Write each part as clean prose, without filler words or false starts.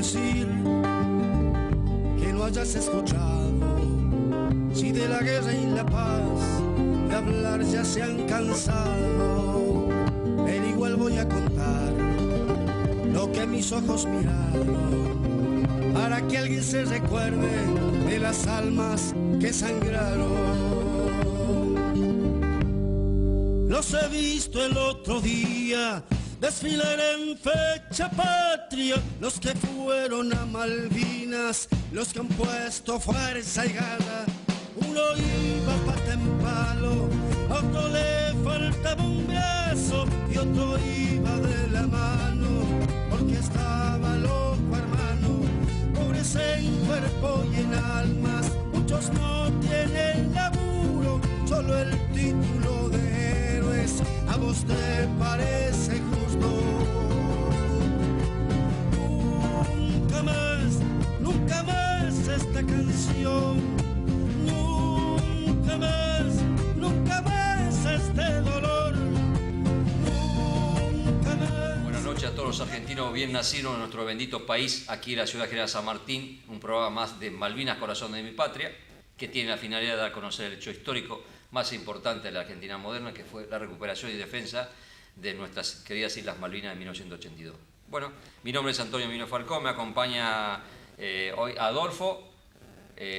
decir que no hayas escuchado, si de la guerra y la paz de hablar ya se han cansado, pero igual voy a contar lo que mis ojos miraron, para que alguien se recuerde de las almas que sangraron. Los he visto el otro día desfilar en fecha patria, los que fueron a Malvinas, los que han puesto fuerza y gana. Uno iba pata en palo, a otro le faltaba un brazo y otro iba de la mano, porque estaba loco hermano, pobres en cuerpo y en almas. Muchos no tienen laburo, solo el título de héroes. ¿A vos te parece justo? Nunca más esta canción, nunca más este dolor, nunca más. Buenas noches a todos los argentinos bien nacidos en nuestro bendito país, aquí en la ciudad general San Martín, un programa más de Malvinas, Corazón de mi Patria, que tiene la finalidad de dar a conocer el hecho histórico más importante de la Argentina moderna, que fue la recuperación y defensa de nuestras queridas Islas Malvinas en 1982. Bueno, mi nombre es Antonio Emilio Falcón, me acompaña hoy Adolfo.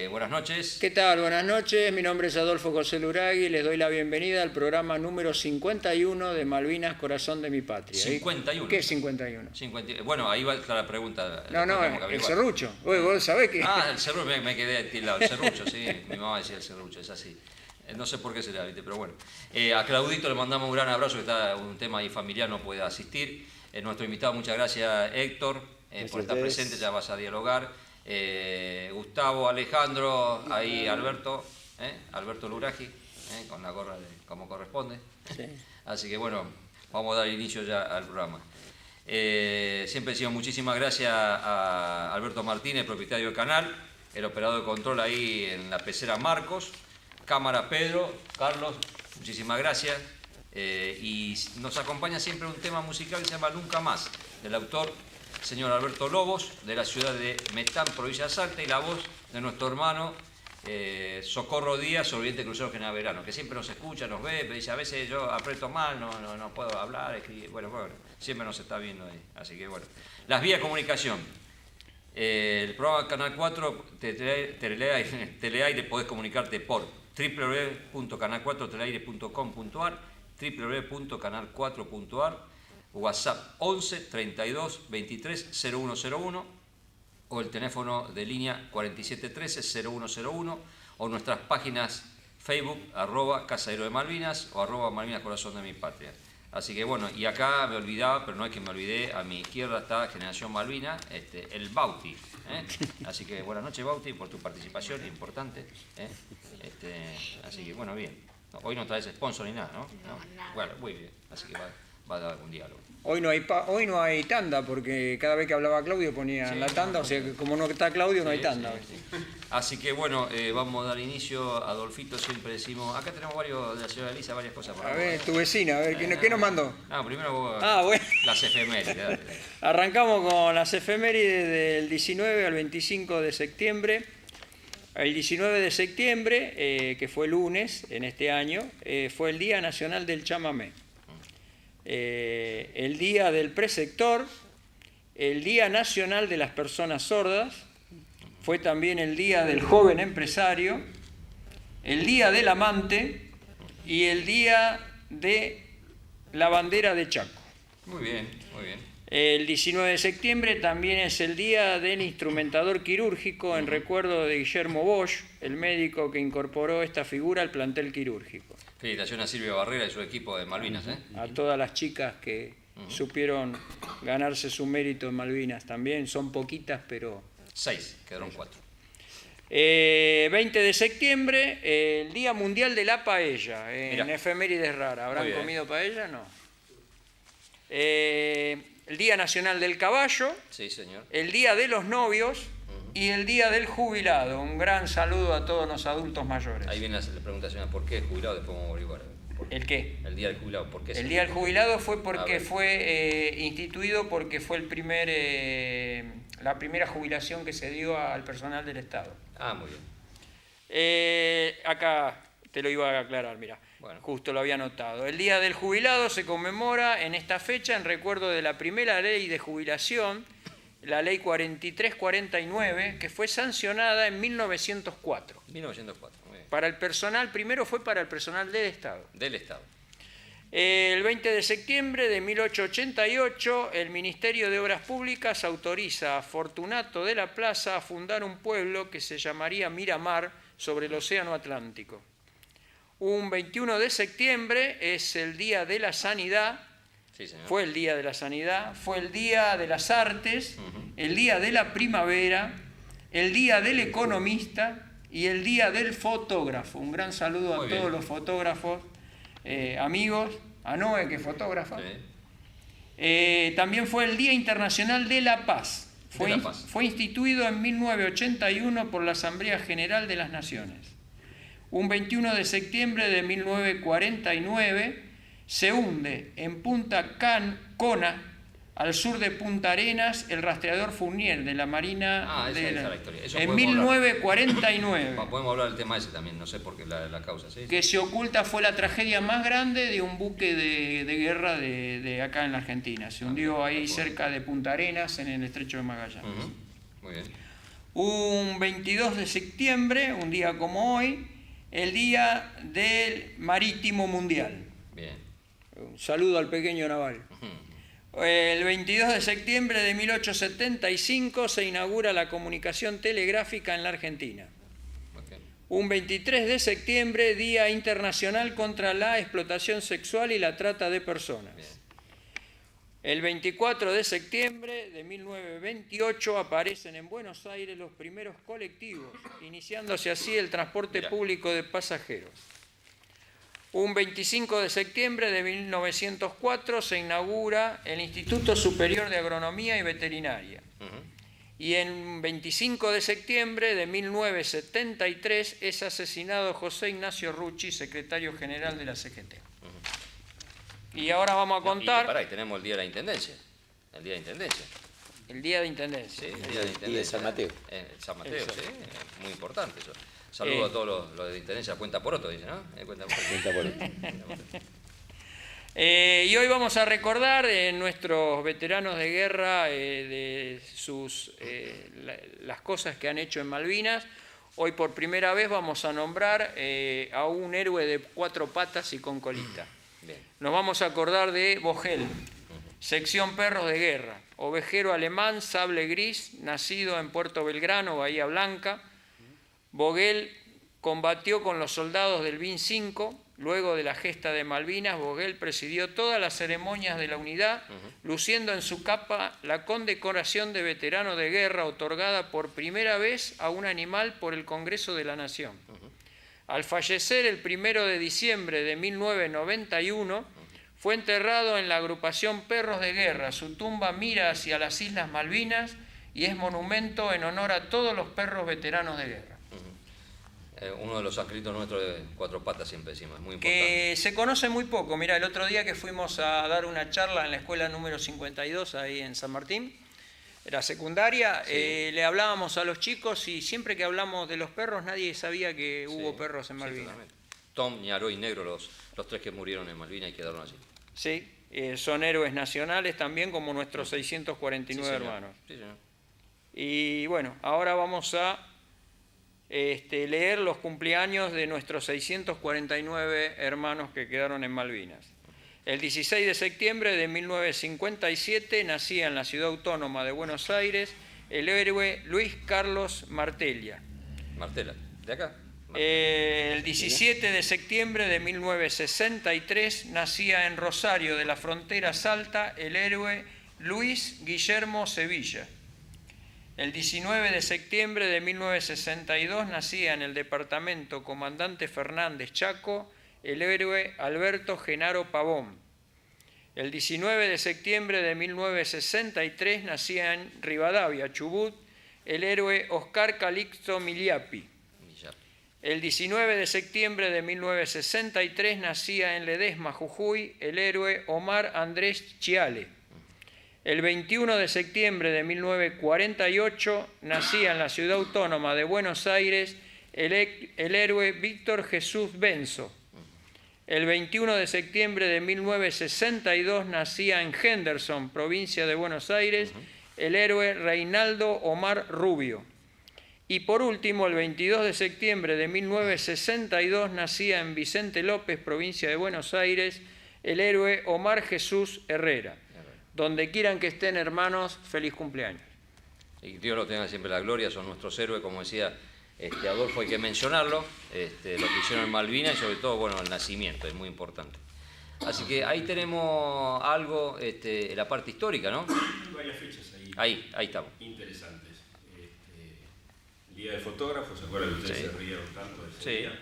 Buenas noches. ¿Qué tal? Buenas noches, mi nombre es Adolfo José Luragui, les doy la bienvenida al programa número 51 de Malvinas, Corazón de mi Patria. 51. ¿Qué es 51? Bueno, ahí va la pregunta. No, el serrucho. Vos sabés que... Ah, el serrucho, me quedé tildado. El serrucho, sí, mi mamá decía el serrucho, es así. No sé por qué será, ¿viste? Pero bueno. A Claudito le mandamos un gran abrazo, que está un tema ahí familiar, no puede asistir. Nuestro invitado, muchas gracias, Héctor, por estar presente, ya vas a dialogar. Gustavo, Alejandro, ahí Alberto Luragui, con la gorra como corresponde. Sí. Así que bueno, vamos a dar inicio ya al programa. Siempre decimos muchísimas gracias a Alberto Martínez, propietario del canal, el operador de control ahí en la pecera Marcos, cámara Pedro, Carlos, muchísimas gracias. Y nos acompaña siempre un tema musical que se llama Nunca Más, del autor señor Alberto Lobos, de la ciudad de Metán, provincia de Salta, y la voz de nuestro hermano Socorro Díaz, sobreviviente crucero General Belgrano, que siempre nos escucha, nos ve, pero dice, a veces yo aprieto mal, no puedo hablar, escribir, bueno, siempre nos está viendo ahí, así que bueno. Las vías de comunicación. El programa Canal 4, Teleaire, podés comunicarte por www.canal4teleaire.com.ar, www.canal4.ar, WhatsApp 11 32 23 0101 o el teléfono de línea 4713 0101 o nuestras páginas Facebook @Casadero de Malvinas o @Malvinas Corazón de mi Patria. Así que bueno, y acá me olvidaba, pero no es que me olvidé, a mi izquierda está Generación Malvina, el Bauti. Así que buenas noches, Bauti, por tu participación importante. Así que bueno, bien. Hoy no traes sponsor ni nada, ¿no? Bueno, muy bien, así que va a dar algún diálogo. Hoy no hay tanda, porque cada vez que hablaba Claudio ponía la tanda, o sea que como no está Claudio no hay tanda. Sí. Así que bueno, vamos a dar inicio. Adolfito, siempre decimos, acá tenemos varios de la señora Elisa, varias cosas para ver, tu vecina, a ver, ¿qué nos mandó? Primero vos, bueno. Las efemérides. Arrancamos con las efemérides del 19 al 25 de septiembre. El 19 de septiembre, que fue lunes en este año, fue el Día Nacional del Chamamé. El Día del Preceptor, el Día Nacional de las Personas Sordas, fue también el Día del Joven Empresario, el Día del Amante y el Día de la Bandera de Chaco. Muy bien, muy bien. El 19 de septiembre también es el Día del Instrumentador Quirúrgico, en recuerdo de Guillermo Bosch, el médico que incorporó esta figura al plantel quirúrgico. Felicitaciones a Silvia Barrera y su equipo de Malvinas. A todas las chicas que supieron ganarse su mérito en Malvinas también, son poquitas, pero... 6, quedaron 4. 20 de septiembre, el Día Mundial de la Paella, en efemérides raras. ¿Habrán comido paella? No. El Día Nacional del Caballo, sí, señor. El Día de los Novios y el Día del Jubilado. Un gran saludo a todos los adultos mayores. Ahí viene la pregunta, señora, ¿por qué jubilado? Después vamos a averiguar. ¿El qué? El Día del Jubilado, ¿por qué? El Día del Jubilado fue porque ver. fue instituido porque fue la primera jubilación que se dio al personal del Estado. Ah, muy bien. Acá te lo iba a aclarar, mira, Bueno. justo lo había notado. El Día del Jubilado se conmemora en esta fecha en recuerdo de la primera ley de jubilación, la ley 4349, que fue sancionada en 1904. 1904, muy bien. Para el personal, primero fue para el personal del Estado. Del Estado. El 20 de septiembre de 1888, el Ministerio de Obras Públicas autoriza a Fortunato de la Plaza a fundar un pueblo que se llamaría Miramar sobre el Océano Atlántico. Un 21 de septiembre es el Día de la Sanidad, Sí, señor. fue el Día de la Sanidad, fue el Día de las Artes, el Día de la Primavera, el Día del Economista y el Día del Fotógrafo. Un gran saludo Muy a bien. todos los fotógrafos, amigos, a Noé, que es fotógrafa. Sí. También fue el Día Internacional de la Paz. De la Paz. Fue instituido en 1981 por la Asamblea General de las Naciones. Un 21 de septiembre de 1949 se hunde en Punta Cana, al sur de Punta Arenas, el rastreador Fournier de la Marina Esa es la historia. Eso en podemos hablar. 1949. Podemos hablar del tema ese también, no sé por qué la causa. ¿Sí? Que se oculta fue la tragedia más grande de un buque de guerra de acá en la Argentina. Se hundió ahí cerca de Punta Arenas, en el Estrecho de Magallanes. Muy bien. Un 22 de septiembre, un día como hoy, el Día del Marítimo Mundial. Bien. Un saludo al pequeño naval. El 22 de septiembre de 1875 se inaugura la comunicación telegráfica en la Argentina. Okay. Un 23 de septiembre, Día Internacional contra la Explotación Sexual y la Trata de Personas. Bien. El 24 de septiembre de 1928 aparecen en Buenos Aires los primeros colectivos, iniciándose así el transporte público de pasajeros. Un 25 de septiembre de 1904 se inaugura el Instituto Superior de Agronomía y Veterinaria. Y en 25 de septiembre de 1973 es asesinado José Ignacio Rucci, secretario general de la CGT. Y ahora vamos a contar... Y tenemos el Día de la Intendencia. El Día de Intendencia. El Día de Intendencia. Sí, el Día de Intendencia. Y de San Mateo. San Mateo, sí. Muy importante eso. Saludo a todos los de Intendencia. Cuenta por otro, dice, ¿no? Cuenta por otro. Y hoy vamos a recordar nuestros veteranos de guerra, las cosas que han hecho en Malvinas. Hoy por primera vez vamos a nombrar a un héroe de 4 patas y con colita. Bien. Nos vamos a acordar de Vogel, sección Perros de Guerra, ovejero alemán, sable gris, nacido en Puerto Belgrano, Bahía Blanca. Vogel combatió con los soldados del BIN 5. Luego de la gesta de Malvinas, Vogel presidió todas las ceremonias de la unidad, luciendo en su capa la condecoración de veterano de guerra otorgada por primera vez a un animal por el Congreso de la Nación. Al fallecer el 1 de diciembre de 1991, fue enterrado en la agrupación Perros de Guerra. Su tumba mira hacia las Islas Malvinas y es monumento en honor a todos los perros veteranos de guerra. Uno de los adscritos nuestros de 4 patas siempre decimos, es muy importante. Que se conoce muy poco. Mira, el otro día que fuimos a dar una charla en la escuela número 52, ahí en San Martín, era secundaria, Sí. le hablábamos a los chicos y siempre que hablamos de los perros nadie sabía que hubo Sí, perros en sí, Malvinas. totalmente. Tom, Ñaró y Negro, los 3 que murieron en Malvinas y quedaron allí. Sí, son héroes nacionales también como nuestros 649 Sí, señor. hermanos. Sí, señor. Y bueno, ahora vamos a leer los cumpleaños de nuestros 649 hermanos que quedaron en Malvinas. El 16 de septiembre de 1957 nacía en la ciudad autónoma de Buenos Aires el héroe Luis Carlos Martella. Martela, ¿de acá? El 17 de septiembre de 1963 nacía en Rosario de la Frontera Salta el héroe Luis Guillermo Sevilla. El 19 de septiembre de 1962 nacía en el departamento Comandante Fernández Chaco el héroe Alberto Genaro Pavón. El 19 de septiembre de 1963 nacía en Rivadavia, Chubut, el héroe Oscar Calixto Miliapi. El 19 de septiembre de 1963 nacía en Ledesma, Jujuy, el héroe Omar Andrés Chiale. El 21 de septiembre de 1948 nacía en la ciudad autónoma de Buenos Aires el héroe Víctor Jesús Benzo. El 21 de septiembre de 1962 nacía en Henderson, provincia de Buenos Aires, el héroe Reinaldo Omar Rubio. Y por último, el 22 de septiembre de 1962 nacía en Vicente López, provincia de Buenos Aires, el héroe Omar Jesús Herrera. Donde quieran que estén, hermanos, feliz cumpleaños. Y Dios lo tenga siempre la gloria, son nuestros héroes, como decía Adolfo, hay que mencionarlo, lo que hicieron en Malvinas y sobre todo, bueno, el nacimiento, es muy importante. Así que ahí tenemos algo, en la parte histórica, ¿no? Hay varias fechas ahí. Ahí estamos. Interesantes. El Día del Fotógrafo, ¿se acuerdan que ustedes se rieron tanto de ese día?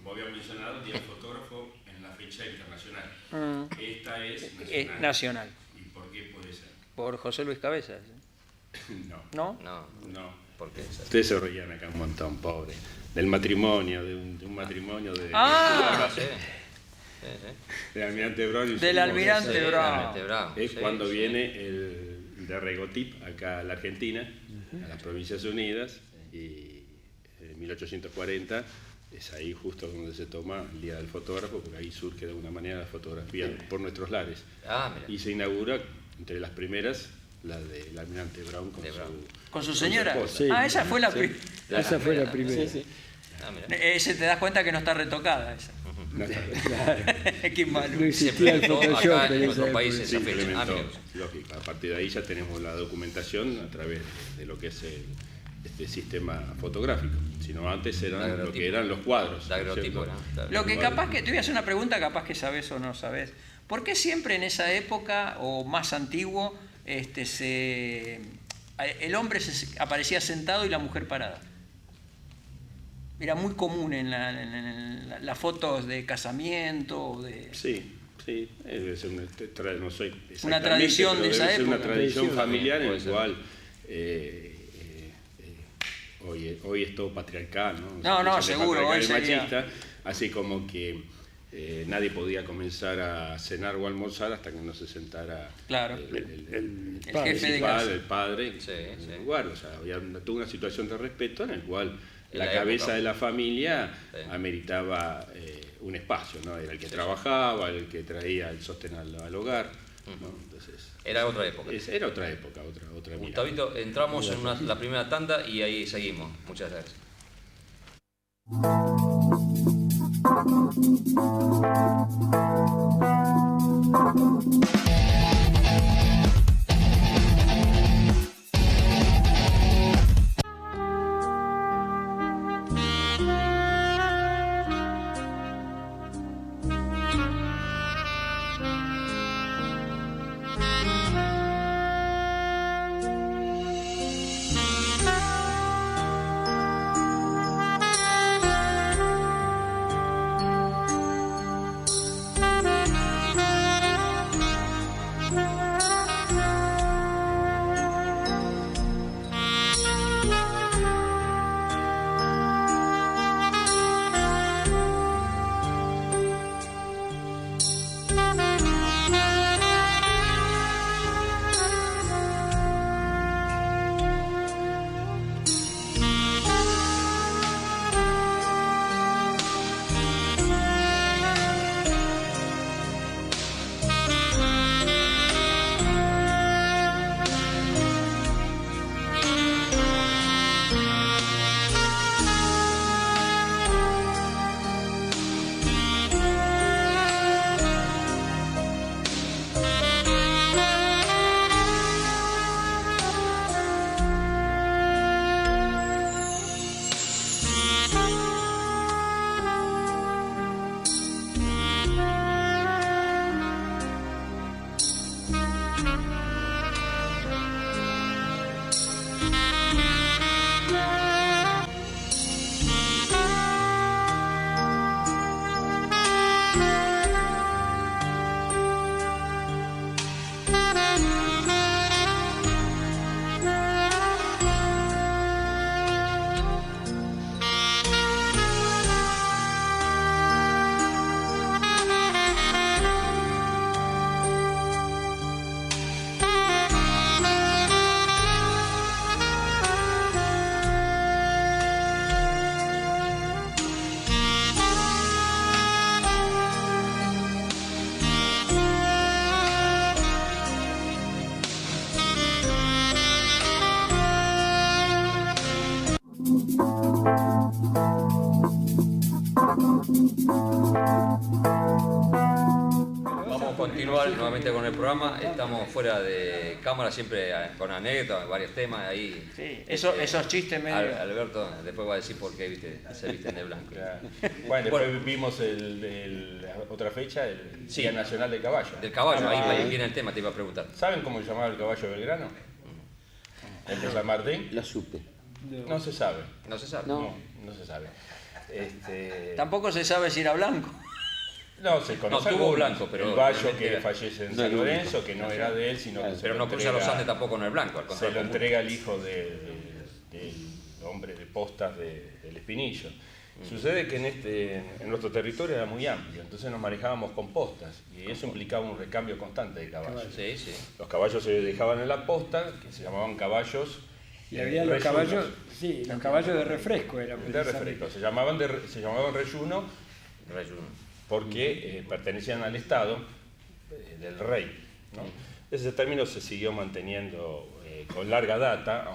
Como había mencionado, el Día del Fotógrafo en la fecha internacional. Esta es nacional. Nacional. ¿Y por qué puede ser? Por José Luis Cabezas. No. ¿No? No. ¿Por qué? Ustedes se reían acá un montón, pobre. Del matrimonio, de un matrimonio de... Sí. De Almirante Brown. Del Almirante Brown. Es cuando viene el de Regotip acá a la Argentina, a las Provincias Unidas, y en 1840 es ahí justo donde se toma el Día del Fotógrafo, porque ahí surge de alguna manera la fotografía por nuestros lares. Mira. Y se inaugura, entre las primeras, la del Almirante Brown con su señora. esposa. Sí. Esa fue la primera. Esa fue la primera. Sí. Ese te das cuenta que no está retocada esa. No, Qué malo. No existía el Photoshop acá en en nuestro esa país época. esa fecha. Implementó, Mira. lógico. A partir de ahí ya tenemos la documentación a través de lo que es este sistema fotográfico. Sino antes eran lo que eran los cuadros. Daguerrotipo, ¿no? ¿no? Claro. Lo que capaz que, te voy a hacer una pregunta, capaz que sabes o no sabes. ¿Por qué siempre en esa época, o más antiguo, el hombre aparecía sentado y la mujer parada? Era muy común en las fotos de casamiento. Sí. Debe ser no soy una tradición de esa debe ser época. una tradición familiar en la Puede cual hoy es todo patriarcal, ¿no? No, seguro, hoy machista, así como que nadie podía comenzar a cenar o almorzar hasta que no se sentara Claro. el jefe de casa. el padre Sí. en el lugar. O sea, había toda una situación de respeto en el cual En la la cabeza época. de la familia Sí. ameritaba un espacio, ¿no? Era el que trabajaba, el que traía el sostén al hogar, ¿no? Entonces, Era otra época. era otra época, otra mirada. Gustavito, entramos en la primera tanda y ahí seguimos. Muchas gracias. Vamos a continuar nuevamente con el programa. Estamos fuera de cámara, siempre con anécdotas, varios temas ahí. Sí, esos chistes medio... Alberto después va a decir por qué se visten de blanco. Claro. Bueno, después vimos otra fecha, el Día Nacional del Caballo. Del caballo, ahí viene el tema, te iba a preguntar. ¿Saben cómo se llamaba el caballo de Belgrano? ¿El de San Martín? La supe. No se sabe. No se sabe. No se sabe. Tampoco se sabe si era blanco. No, se conoce tuvo algunos. blanco, pero el Bayo realmente que era- fallece en No, San el único. Lorenzo, que no era de él, sino que se Pero lo no cruza entrega- los Andes tampoco con el blanco, al Se contrario. lo entrega al hijo del hombre de postas del Espinillo. Sucede que en nuestro territorio era muy amplio, entonces nos manejábamos con postas y eso implicaba un recambio constante de caballos. Sí, sí. Los caballos se dejaban en la posta, que se llamaban caballos. Y había los reyunos, caballos, sí, los caballos de refresco eran de precisamente. refresco. Se llamaban reyuno Reyuno. porque pertenecían al Estado del rey, ¿no? Ese término se siguió manteniendo con larga data,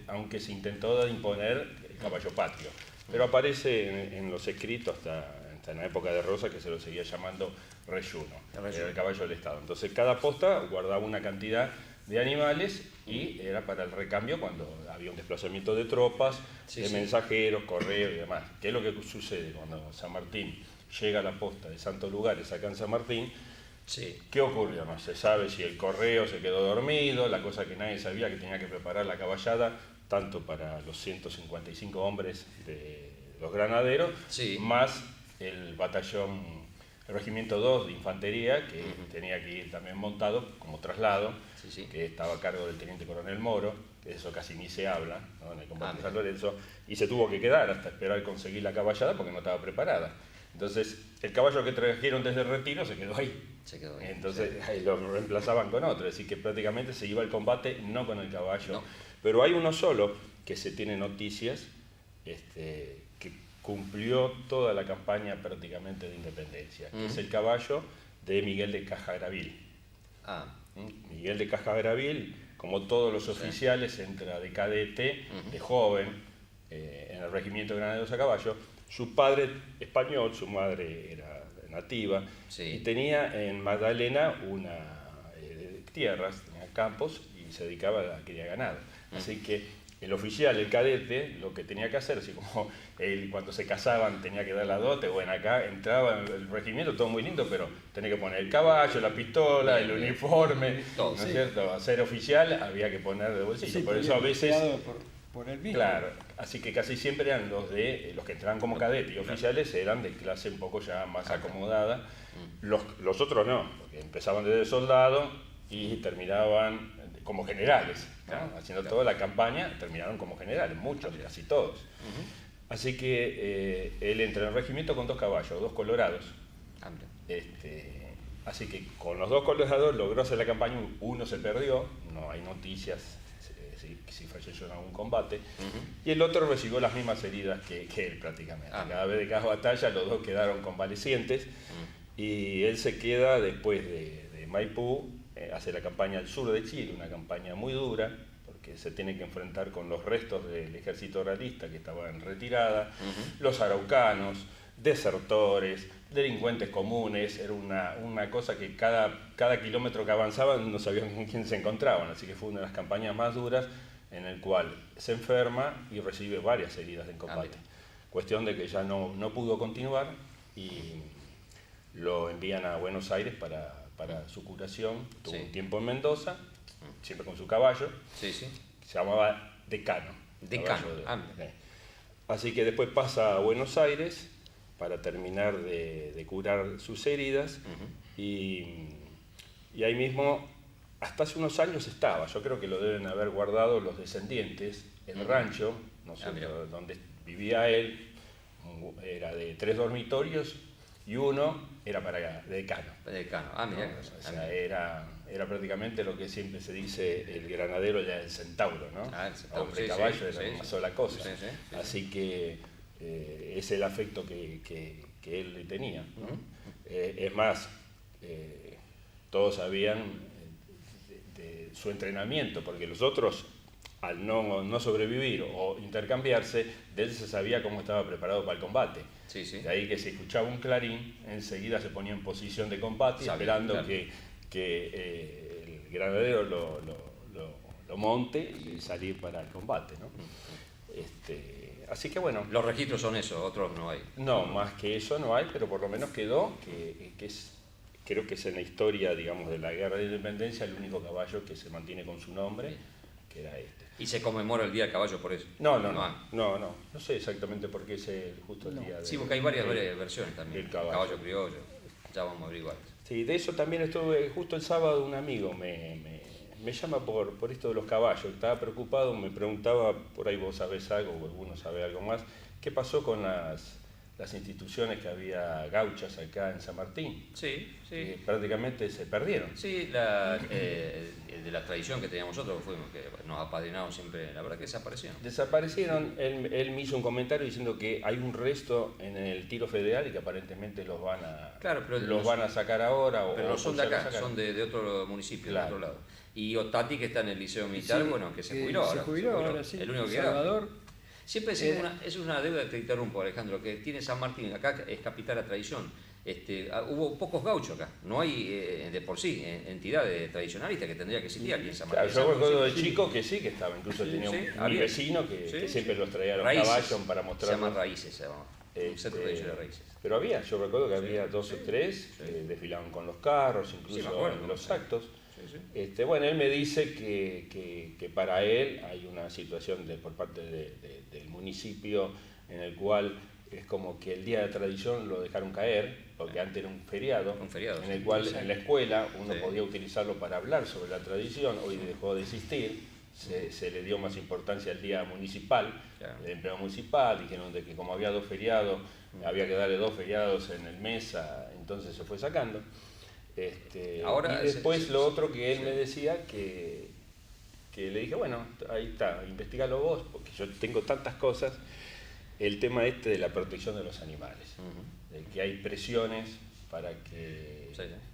aunque se intentó imponer el caballo patrio. Pero aparece en los escritos hasta en la época de Rosa que se lo seguía llamando reyuno, era el caballo del Estado. Entonces cada posta guardaba una cantidad de animales y era para el recambio cuando había un desplazamiento de tropas, de mensajeros, correos y demás. ¿Qué es lo que sucede cuando San Martín llega a la posta de Santos Lugares acá en San Martín? Sí. ¿Qué ocurrió? No se sabe si el correo se quedó dormido, la cosa que nadie sabía que tenía que preparar la caballada, tanto para los 155 hombres de los granaderos, Sí. más el batallón, el regimiento 2 de infantería, que tenía que ir también montado como traslado, Sí. que estaba a cargo del teniente coronel Moro, de eso casi ni se habla, ¿no? En el combate de San mira. Lorenzo, y se tuvo que quedar hasta esperar conseguir la caballada porque no estaba preparada. Entonces, el caballo que trajeron desde el retiro se quedó ahí. Se quedó ahí. Entonces, ahí lo reemplazaban con otro, es decir, que prácticamente se iba al combate no con el caballo. No. Pero hay uno solo que se tiene noticias, que cumplió toda la campaña prácticamente de independencia, que es el caballo de Miguel de Cajagravil. Ah, Miguel de Cajagravil, como todos los oficiales, entra de cadete, de joven, en el regimiento de granaderos a caballo. Su padre español, su madre era nativa, Sí. y tenía en Magdalena tierras, tenía campos y se dedicaba a la cría de ganado. Así que el oficial, el cadete, lo que tenía que hacer, así como él cuando se casaban tenía que dar la dote, bueno, acá entraba en el regimiento, todo muy lindo, pero tenía que poner el caballo, la pistola, el uniforme, Todo, ¿no es sí. cierto? A ser oficial había que poner de bolsillo, Sí, por eso tenía a veces... cuidado por él mismo. Claro, así que casi siempre eran los que entraban como cadetes y oficiales eran de clase un poco ya más acomodada. Los otros no, porque empezaban desde soldado y terminaban como generales, ¿no? Haciendo toda la campaña, terminaron como generales, muchos, casi todos. Así que él entra en el regimiento con 2 caballos, 2 colorados. ah, mira. Así que con los 2 colorados logró hacer la campaña, uno se perdió, no hay noticias si falleció en algún combate, y el otro recibió las mismas heridas que él prácticamente. Cada vez de cada batalla los 2 quedaron convalecientes y él se queda después de Maipú, hace la campaña al sur de Chile, una campaña muy dura, porque se tiene que enfrentar con los restos del ejército realista que estaba en retirada, los araucanos, desertores, delincuentes comunes, era una cosa que cada kilómetro que avanzaban no sabían con quién se encontraban, así que fue una de las campañas más duras en el cual se enferma y recibe varias heridas en combate. Cuestión de que ya no pudo continuar y lo envían a Buenos Aires para su curación, tuvo un tiempo en Mendoza, siempre con su caballo, Sí, sí. se llamaba Decano. Decano, Caballo Así que después pasa a Buenos Aires para terminar de curar sus heridas y ahí mismo, hasta hace unos años estaba, yo creo que lo deben haber guardado los descendientes, el rancho, no sé, donde vivía él, era de 3 dormitorios y uno era para decano. Decano, ah, mira. ¿No? O sea, era prácticamente lo que siempre se dice el granadero ya el centauro, ¿no? Ah, el centauro, Hombre sí, caballo sí, era sí, una sí. sola cosa. Sí, sí, sí. Así que es el afecto que él le tenía, ¿no? Es más, todos sabían de su entrenamiento, porque los otros, al no sobrevivir o intercambiarse, de él se sabía cómo estaba preparado para el combate. Sí, sí. De ahí que si escuchaba un clarín, enseguida se ponía en posición de combate, esperando claro. que el granadero lo monte y salir para el combate, ¿no? Así que bueno. Los registros son esos, otros no hay. No, más que eso no hay, pero por lo menos quedó, creo que es en la historia, digamos, de la Guerra de Independencia, el único caballo que se mantiene con su nombre, que era este. ¿Y se conmemora el Día del Caballo por eso? No sé exactamente por qué es justo el día de... Sí, porque hay varias versiones también. El caballo Criollo, ya vamos a averiguar. Sí, de eso también estuve, justo el sábado un amigo me llama por esto de los caballos, estaba preocupado, me preguntaba, por ahí vos sabés algo, o alguno sabe algo más, ¿qué pasó con las instituciones que había gauchas acá en San Martín? Sí, sí. Que prácticamente se perdieron. Sí, de la tradición que teníamos nosotros, que nos apadrinaron siempre, la verdad que desaparecieron. Desaparecieron, él me hizo un comentario diciendo que hay un resto en el tiro federal y que aparentemente los van a sacar ahora. Pero no son de acá, son de otro municipio, claro. De otro lado. Y Otati, que está en el Liceo Militar, Sí, que se jubiló ahora. Se jubiló ahora, sí. El único que Salvador. Siempre es una deuda, te interrumpo, Alejandro, que tiene San Martín, acá es capital la tradición. Hubo pocos gauchos acá, no hay de por sí entidades tradicionalistas que tendría que existir aquí en San Martín. Claro, yo recuerdo de chico que sí, que estaba, incluso tenía un vecino que siempre los traía a los caballos para mostrar. Se llama Raíces, se llama. Un centro tradicional de Raíces. Pero yo recuerdo que había 2 o 3 que desfilaban con los carros, incluso en los actos. Bueno, él me dice que para él hay una situación por parte del municipio en el cual es como que el día de tradición lo dejaron caer, porque antes era un feriado en el cual en la escuela uno podía utilizarlo para hablar sobre la tradición, hoy dejó de existir, se le dio más importancia al día municipal, el empleo municipal, dijeron de que como había 2 feriados, había que darle 2 feriados en el mes, entonces se fue sacando. Ahora, y después lo otro que él me decía que le dije, bueno, ahí está, investigalo vos, porque yo tengo tantas cosas, el tema de la protección de los animales, de que hay presiones para que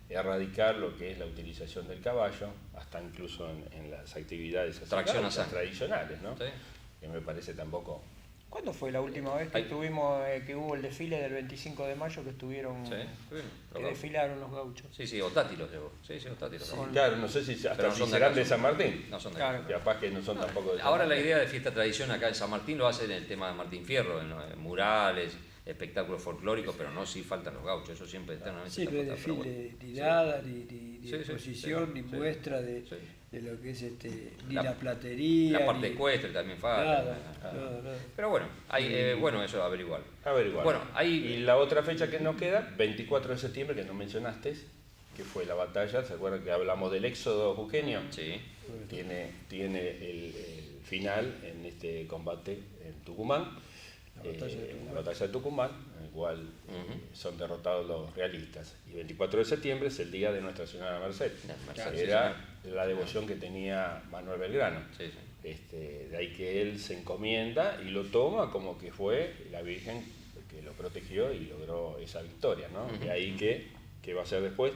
erradicar lo que es la utilización del caballo, hasta incluso en las actividades tradicionales, ¿no? Que me parece tampoco... ¿Cuándo fue la última vez que hubo el desfile del 25 de mayo que estuvieron, que desfilaron los gauchos? Sí, Otati los llevó. Otati los llevó. Claro, no sé si serán de San Martín. No son de acá. Capaz que no son tampoco de San Ahora Martín. la idea de fiesta tradición acá en San Martín lo hacen en el tema de Martín Fierro, en murales, espectáculos folclóricos, pero no sí faltan los gauchos, eso siempre eternamente. Sí, no hay desfile, ni nada, ni exposición, ni muestra de lo que es ni la platería. La parte ecuestre también falta. Nada. Pero bueno, bueno, eso averiguar. Bueno, y la otra fecha que nos queda, 24 de septiembre, que no mencionaste, que fue la batalla, ¿se acuerdan que hablamos del éxodo jujeño? Sí. Tiene el final en este combate en Tucumán. La batalla de Tucumán, en el cual son derrotados los realistas. Y 24 de septiembre es el día de Nuestra Señora de Merced. Era la devoción que tenía Manuel Belgrano. De ahí que él se encomienda y lo toma como que fue la Virgen que lo protegió y logró esa victoria, ¿no? De ahí que va a ser después,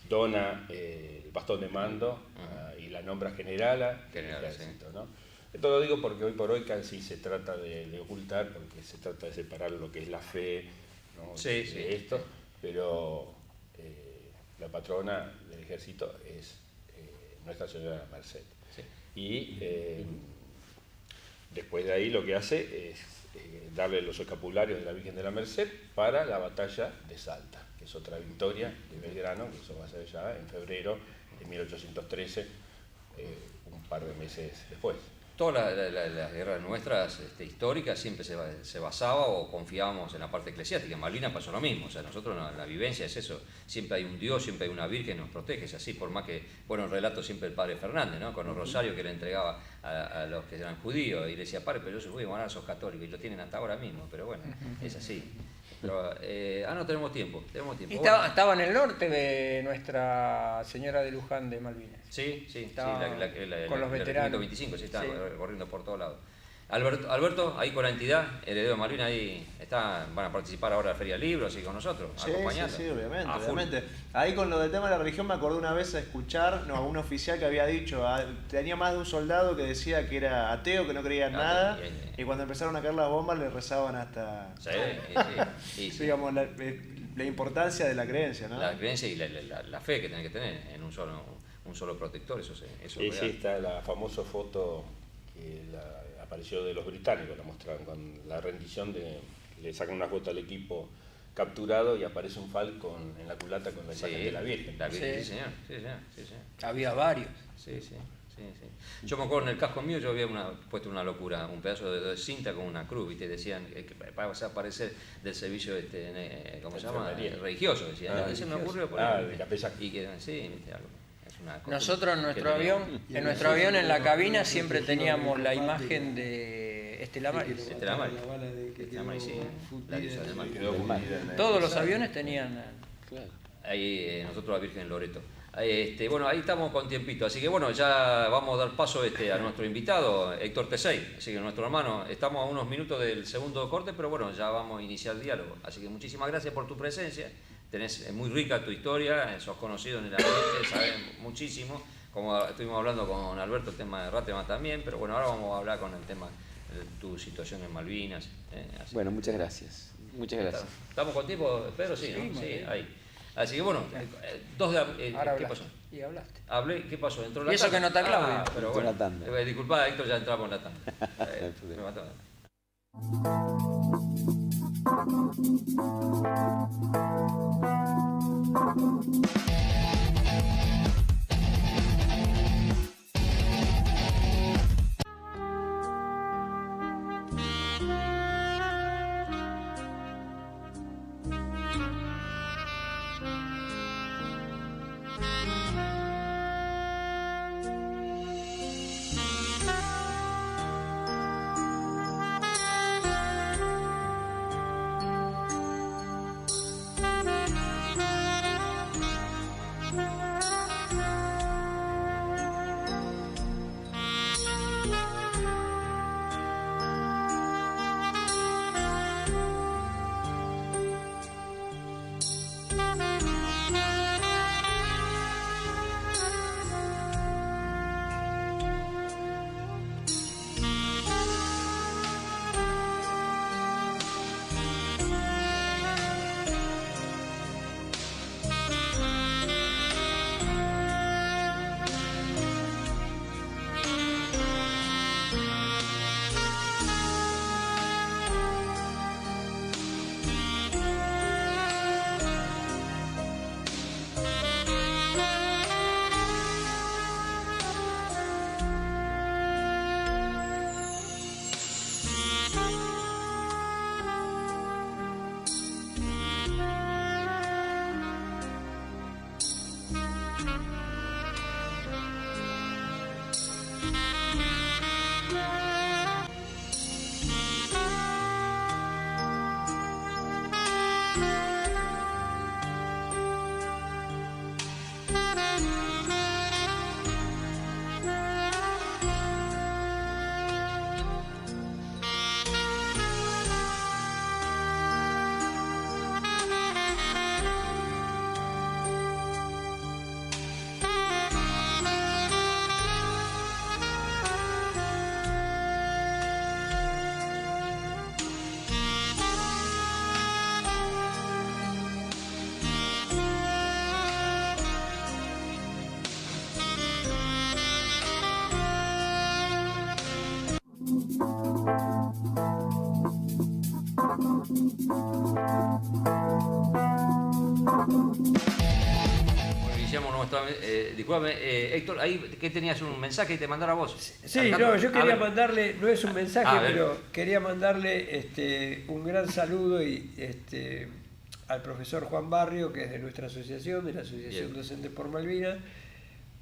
dona el bastón de mando y la nombra generala del ejército, ¿no? Esto lo digo porque hoy por hoy casi se trata de ocultar, porque se trata de separar lo que es la fe, ¿no? de esto, pero la patrona del ejército es Nuestra Señora de Merced. Y después de ahí lo que hace es darle los escapularios de la Virgen de la Merced para la batalla de Salta, que es otra victoria de Belgrano, que eso va a ser ya en febrero de 1813, un par de meses después. Todas las guerras nuestras históricas siempre se basaba o confiábamos en la parte eclesiástica. En Malvinas pasó lo mismo, o sea, nosotros la vivencia es eso, siempre hay un Dios, siempre hay una Virgen que nos protege, es así, por más que, bueno, el relato siempre el padre Fernández, ¿no? Con los rosarios que le entregaba a los que eran judíos, y le decía, padre, pero yo soy judío, bueno, sos católico, y lo tienen hasta ahora mismo, pero bueno, es así. Pero, no tenemos tiempo. Estaba en el norte de Nuestra Señora de Luján de Malvinas. Sí, con los veteranos. 25, sí, están corriendo por todos lados. Alberto, ahí con la entidad, Heredero de Malvinas, ahí van a participar ahora en la Feria del Libro, así con nosotros, acompañando. Sí, obviamente. Ahí con lo del tema de la religión me acordé una vez a escuchar a un oficial que había dicho, tenía más de un soldado que decía que era ateo, que no creía en nada, y cuando empezaron a caer las bombas le rezaban hasta... Sí. Digamos, la importancia de la creencia, ¿no? La creencia y la fe que tenés que tener en un solo protector, eso es Sí, real. está la famosa foto que apareció de los británicos, la mostraron con la rendición le sacan una foto al equipo capturado y aparece un falcon en la culata con la imagen de la Virgen. Sí, señor. Había varios. Sí. Yo me acuerdo en el casco mío, yo había puesto una locura, un pedazo de cinta con una cruz, ¿viste? Decían que para aparecer del servicio, ¿cómo se llama? Religioso, decían. Se me ocurrió por ahí. Y que, sí, ¿viste? Algo. Nosotros en nuestro avión, en la cabina, siempre teníamos la imagen de Estela Maris. Todos los aviones tenían. Ahí nosotros la Virgen Loreto. Bueno, ahí estamos con tiempito, así que bueno, ya vamos a dar paso a nuestro invitado, Héctor Tesey, así que nuestro hermano, estamos a unos minutos del segundo corte, pero bueno, ya vamos a iniciar el diálogo, así que muchísimas gracias por tu presencia. Es muy rica tu historia, sos conocido en el ambiente, sabes muchísimo, como estuvimos hablando con Alberto, el tema de Rateman también, pero bueno, ahora vamos a hablar con el tema de tu situación en Malvinas. Bueno, muchas gracias. ¿Estamos con tiempo, Pedro? Sí, ¿no? Sí, ahí. Así que bueno, ¿qué pasó? Y hablaste. Hablé, ¿qué pasó? ¿Entró la y eso tanda? Que no está Claudio. Pero bueno, disculpa, Héctor, ya entramos en la tanda. Me mató. Iniciamos nuestra... discúlpame, Héctor, ahí que tenías un mensaje y te mandara a vos. Sí, no, yo quería mandarle, no es un mensaje, pero quería mandarle un gran saludo al profesor Juan Barrio, que es de nuestra asociación, de la Asociación Docentes por Malvinas,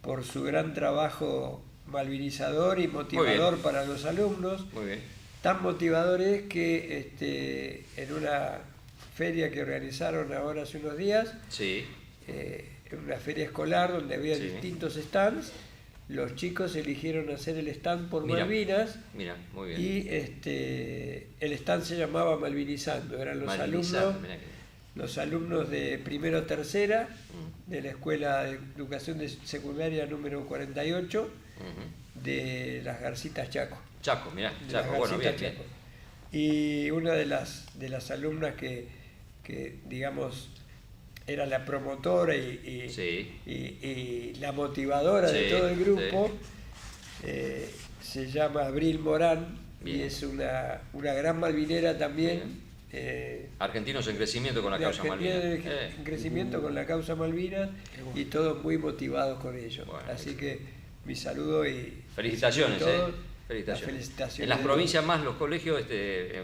por su gran trabajo malvinizador y motivador para los alumnos. Muy bien. Tan motivador es que en una feria que organizaron ahora hace unos días, sí. En una feria escolar donde había distintos stands, los chicos eligieron hacer el stand por Mira, Malvinas. Mira, muy bien. Y el stand se llamaba Malvinizando. Eran los alumnos de primero a tercera de la Escuela de Educación Secundaria número 48 de las Garcitas Chaco. Chaco, mirá, Chaco, bueno, bien, bien. Y una de las alumnas que digamos, era la promotora y la motivadora de todo el grupo, se llama Abril Morán, y es una gran malvinera también. Argentinos en crecimiento con la causa Malvinas. En crecimiento con la causa Malvinas, y todos muy motivados con ello. Bueno, así que mi saludo y felicitaciones. felicitaciones. En las provincias más los colegios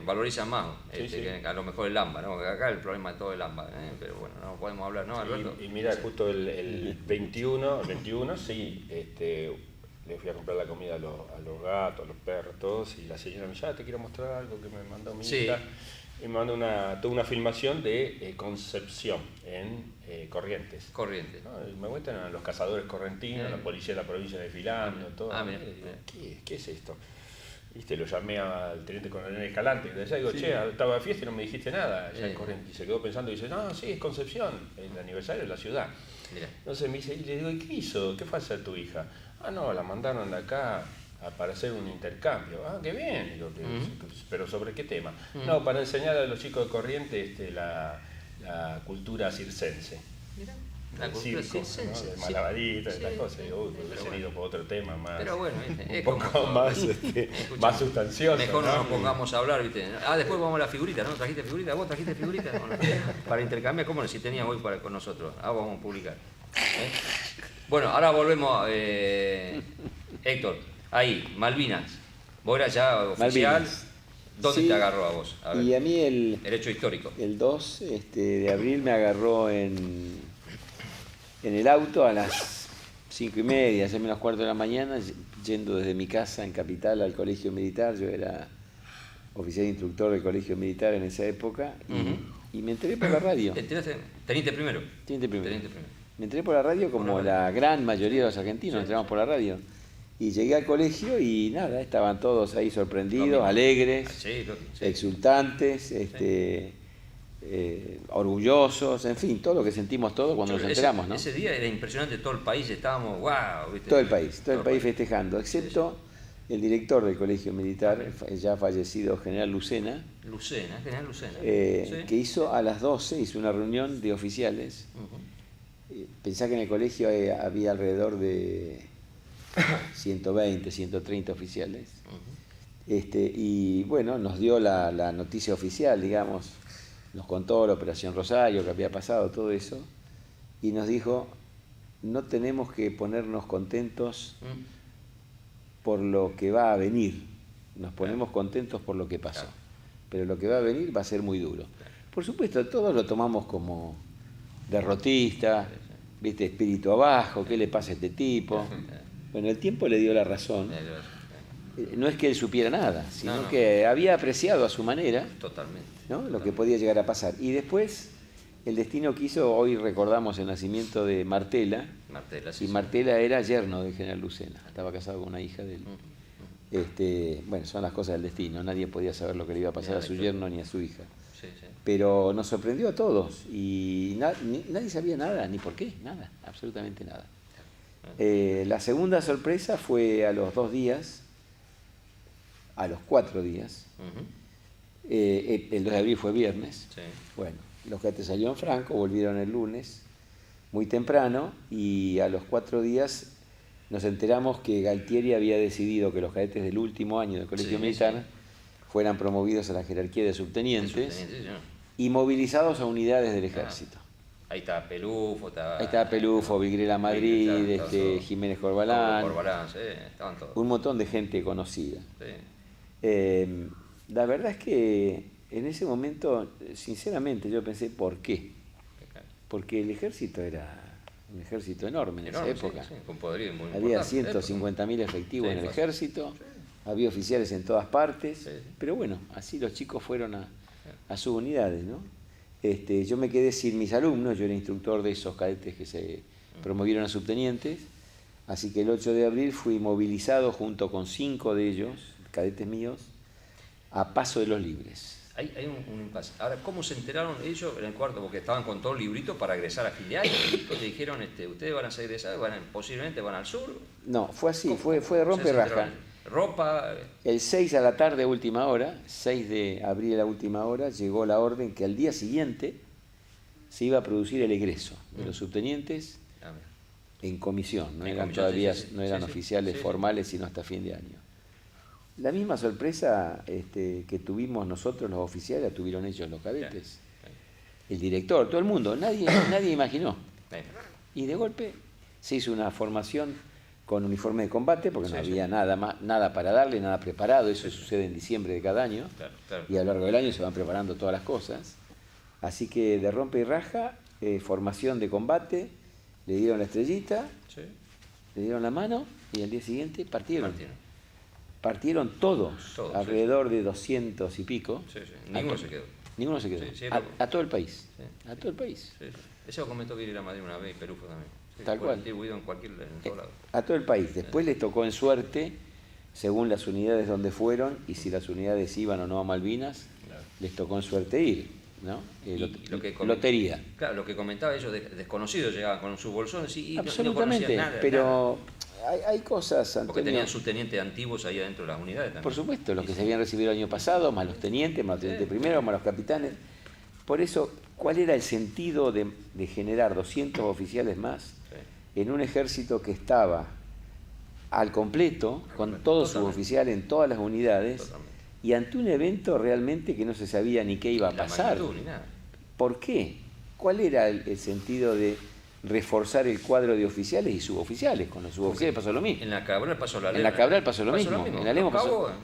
valorizan más Sí. que a lo mejor el AMBA, ¿no? Acá el problema de todo el AMBA, pero bueno, no podemos hablar, ¿no, Alberto? Y mira, justo el 21, sí, le fui a comprar la comida a los gatos, a los perros, todos, y la señora me dice, te quiero mostrar algo que me mandó mi hija. Y me mandó toda una filmación de Concepción en Corrientes. Corrientes. ¿No? Y me muestran a los cazadores correntinos, la policía de la provincia desfilando, todo. Mira. ¿Qué es esto? ¿Viste? Lo llamé al teniente coronel Escalante, y le decía, che, estaba de fiesta y no me dijiste nada allá en Corrientes. Y se quedó pensando y dice, no, sí, es Concepción, el aniversario de la ciudad. Mira. Entonces me dice, y le digo, ¿y qué hizo? ¿Qué fue a hacer tu hija? No, la mandaron de acá para hacer un intercambio. Qué bien. Digo, ¿pero sobre qué tema? No, para enseñar a los chicos de Corrientes la cultura circense. Mira. La cultura circense, ¿no? De malabaristas, estas cosas. Hubiese ido por otro tema más. Pero bueno, un poco más sustancioso. Mejor no nos pongamos a hablar, ¿viste? Después vamos a la figurita, ¿no? ¿Trajiste figurita? ¿Vos trajiste figurita? Para intercambiar, ¿cómo si tenías hoy con nosotros? Vamos a publicar. Bueno, ahora volvemos, Héctor. Ahí, Malvinas. Vos eras ya oficial. Malvinas. ¿Dónde Sí, te agarró a vos? A ver. Y a mí el hecho histórico. El 2 de abril me agarró en el auto a las 5:30, 6:45 de la mañana, yendo desde mi casa en Capital al colegio militar. Yo era oficial instructor del colegio militar en esa época y me enteré por la radio. ¿Teniente primero? Teniente primero. Me enteré por la radio como la gran mayoría de los argentinos, entramos por la radio. Y llegué al colegio y nada, estaban todos ahí sorprendidos, alegres, exultantes, orgullosos, en fin, todo lo que sentimos todos cuando nos enteramos, ¿no? Ese día era impresionante, todo el país estábamos, wow, ¿viste? Todo el país festejando, excepto el director del colegio militar, ya fallecido, general Lucena. General Lucena. Que hizo a las 12, hizo una reunión de oficiales. Pensá que en el colegio había alrededor de 120, 130 oficiales. Y bueno, nos dio la noticia oficial, digamos, nos contó la Operación Rosario, que había pasado, todo eso, y nos dijo, no tenemos que ponernos contentos por lo que va a venir, nos ponemos contentos por lo que pasó, pero lo que va a venir va a ser muy duro. Por supuesto, todos lo tomamos como derrotista, ¿viste? Espíritu abajo, ¿qué le pasa a este tipo? Bueno, el tiempo le dio la razón. No es que él supiera nada, sino que había apreciado a su manera lo que podía llegar a pasar. Y después el destino quiso, hoy recordamos el nacimiento de Martela, y Martela era yerno de general Lucena, estaba casado con una hija de él. Bueno, son las cosas del destino, nadie podía saber lo que le iba a pasar a su yerno ni a su hija. Pero nos sorprendió a todos y nadie sabía nada, ni por qué, nada, absolutamente nada. La segunda sorpresa fue a los 2 días, a los 4 días. El 2 de abril fue viernes. Bueno, los cadetes salieron Franco, volvieron el lunes muy temprano y a los 4 días nos enteramos que Galtieri había decidido que los cadetes del último año del colegio militar fueran promovidos a la jerarquía de subtenientes y movilizados a unidades del ejército. Ahí está Pelufo, ahí estaba Pelufo, Vigrela Madrid, Jiménez Corbalán, estaban todos. Un montón de gente conocida. La verdad es que en ese momento, sinceramente, yo pensé, ¿por qué? Porque el ejército era un ejército enorme en esa época. Con poderío muy había importante. 150.000 efectivos en el ejército, había oficiales en todas partes, pero bueno, así los chicos fueron a sus unidades, ¿no? Yo me quedé sin mis alumnos, yo era instructor de esos cadetes que se promovieron a subtenientes, Así que el 8 de abril fui movilizado junto con 5 de ellos, cadetes míos, a Paso de los Libres. Hay un impasse. Ahora, ¿cómo se enteraron ellos en el cuarto? Porque estaban con todo el librito para egresar a fin de año. Le dijeron, ustedes van a ser egresados, posiblemente van al sur. No, fue así, fue de rompe y raja. Ropa. El 6 a la tarde, última hora, 6 de abril a la última hora, llegó la orden que al día siguiente se iba a producir el egreso de los subtenientes en comisión. No eran todavía, no eran oficiales formales, sino hasta fin de año. La misma sorpresa que tuvimos nosotros los oficiales, la tuvieron ellos los cadetes. El director, todo el mundo, nadie imaginó. Y de golpe se hizo una formación con uniforme de combate, porque no había nada para darle, nada preparado. Eso sucede en diciembre de cada año. Y a lo largo del año se van preparando todas las cosas. Así que de rompe y raja, formación de combate, le dieron la estrellita, le dieron la mano y al día siguiente partieron todos, alrededor de 200 y pico. Ninguno se quedó. Ninguno se quedó. A todo el país. A todo el país. Eso comentó que ir a Madrid una vez y Perufo también. Tal cual. Distribuido en todo lado. A todo el país. Después les tocó en suerte, según las unidades donde fueron, y si las unidades iban o no a Malvinas, les tocó en suerte ir, ¿no? Lotería. Claro, lo que comentaba ellos, desconocidos llegaban con sus bolsones y absolutamente, no conocían nada. Pero hay cosas, Antonio. Porque tenían subtenientes antiguos ahí adentro de las unidades también. Por supuesto, los que se habían recibido el año pasado, más los tenientes, más los tenientes primeros, más los capitanes. Por eso, ¿cuál era el sentido de generar 200 oficiales más en un ejército que estaba al completo, con todos sus oficiales en todas las unidades, y ante un evento realmente que no se sabía ni qué iba a pasar? ¿Por qué? ¿Cuál era el sentido de reforzar el cuadro de oficiales y suboficiales? Con los suboficiales pasó lo mismo. En la Cabral pasó la Lema. En la Cabral pasó lo mismo. En la Lema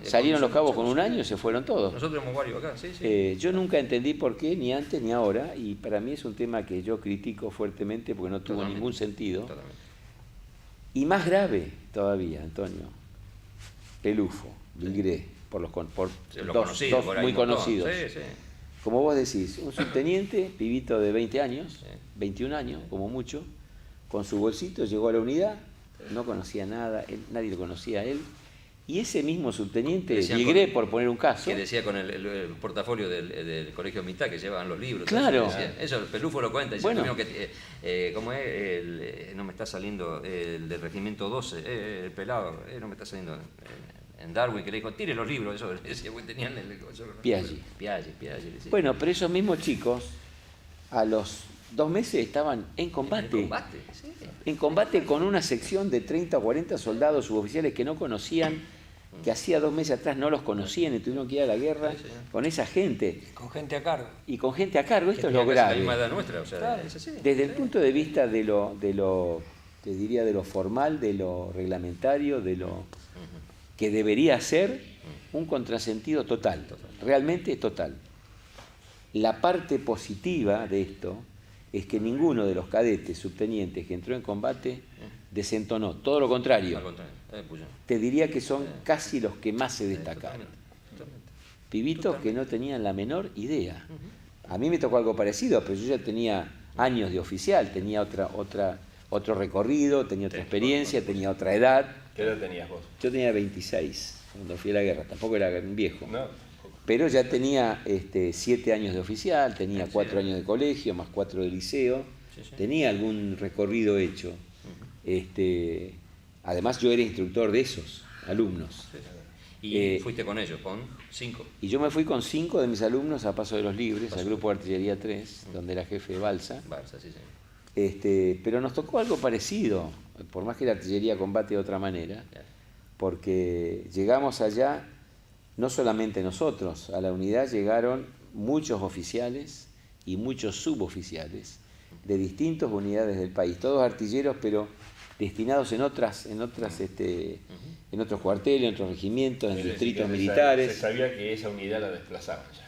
salieron los cabos con un año y se fueron todos. Nosotros hemos varios acá, yo nunca entendí por qué, ni antes ni ahora, y para mí es un tema que yo critico fuertemente porque no tuvo ningún sentido. Y más grave todavía, Antonio, Pelufo, Vilgré, por dos muy conocidos. Como vos decís, un subteniente, pibito de 20 años, 21 años, como mucho, con su bolsito llegó a la unidad, no conocía nada, nadie lo conocía a él, y ese mismo subteniente, Vilgré, por poner un caso... Que decía con el portafolio del colegio militar, que llevaban los libros. Claro. Eso el Pelufo lo cuenta, dice, bueno, ¿cómo es? No me está saliendo el del regimiento 12, el pelado, no me está saliendo... En Darwin, que le dijo, tire los libros, eso decía, tenían Piaggi. Bueno, pero esos mismos chicos, a los 2 meses estaban en combate. En combate con una sección de 30 o 40 soldados suboficiales que no conocían, que hacía 2 meses atrás no los conocían y tuvieron que ir a la guerra con esa gente. Con gente a cargo. Y con gente a cargo, esto es lo grave. La misma edad nuestra, es así. Desde el punto de vista de lo te diría, de lo formal, de lo reglamentario, de lo que debería ser un contrasentido total, realmente total. La parte positiva de esto es que ninguno de los cadetes subtenientes que entró en combate desentonó, todo lo contrario. Te diría que son casi los que más se destacaron. Pibitos que no tenían la menor idea. A mí me tocó algo parecido, pero yo ya tenía años de oficial, tenía otro recorrido, tenía otra experiencia, tenía otra edad. ¿Qué edad tenías vos? Yo tenía 26 cuando fui a la guerra, tampoco era un viejo. No. Pero ya tenía 7 años de oficial, tenía 4 años de colegio, más 4 de liceo, tenía algún recorrido hecho. Además yo era instructor de esos alumnos. ¿Y fuiste con ellos, con 5? Y yo me fui con 5 de mis alumnos a Paso de los Libres, al grupo de Artillería 3, donde era jefe de Balsa. Pero nos tocó algo parecido, por más que la artillería combate de otra manera, porque llegamos allá, no solamente nosotros, a la unidad llegaron muchos oficiales y muchos suboficiales de distintas unidades del país, todos artilleros, pero destinados en otros cuarteles, en otros regimientos, en distritos militares. Se sabía que esa unidad la desplazaban ya.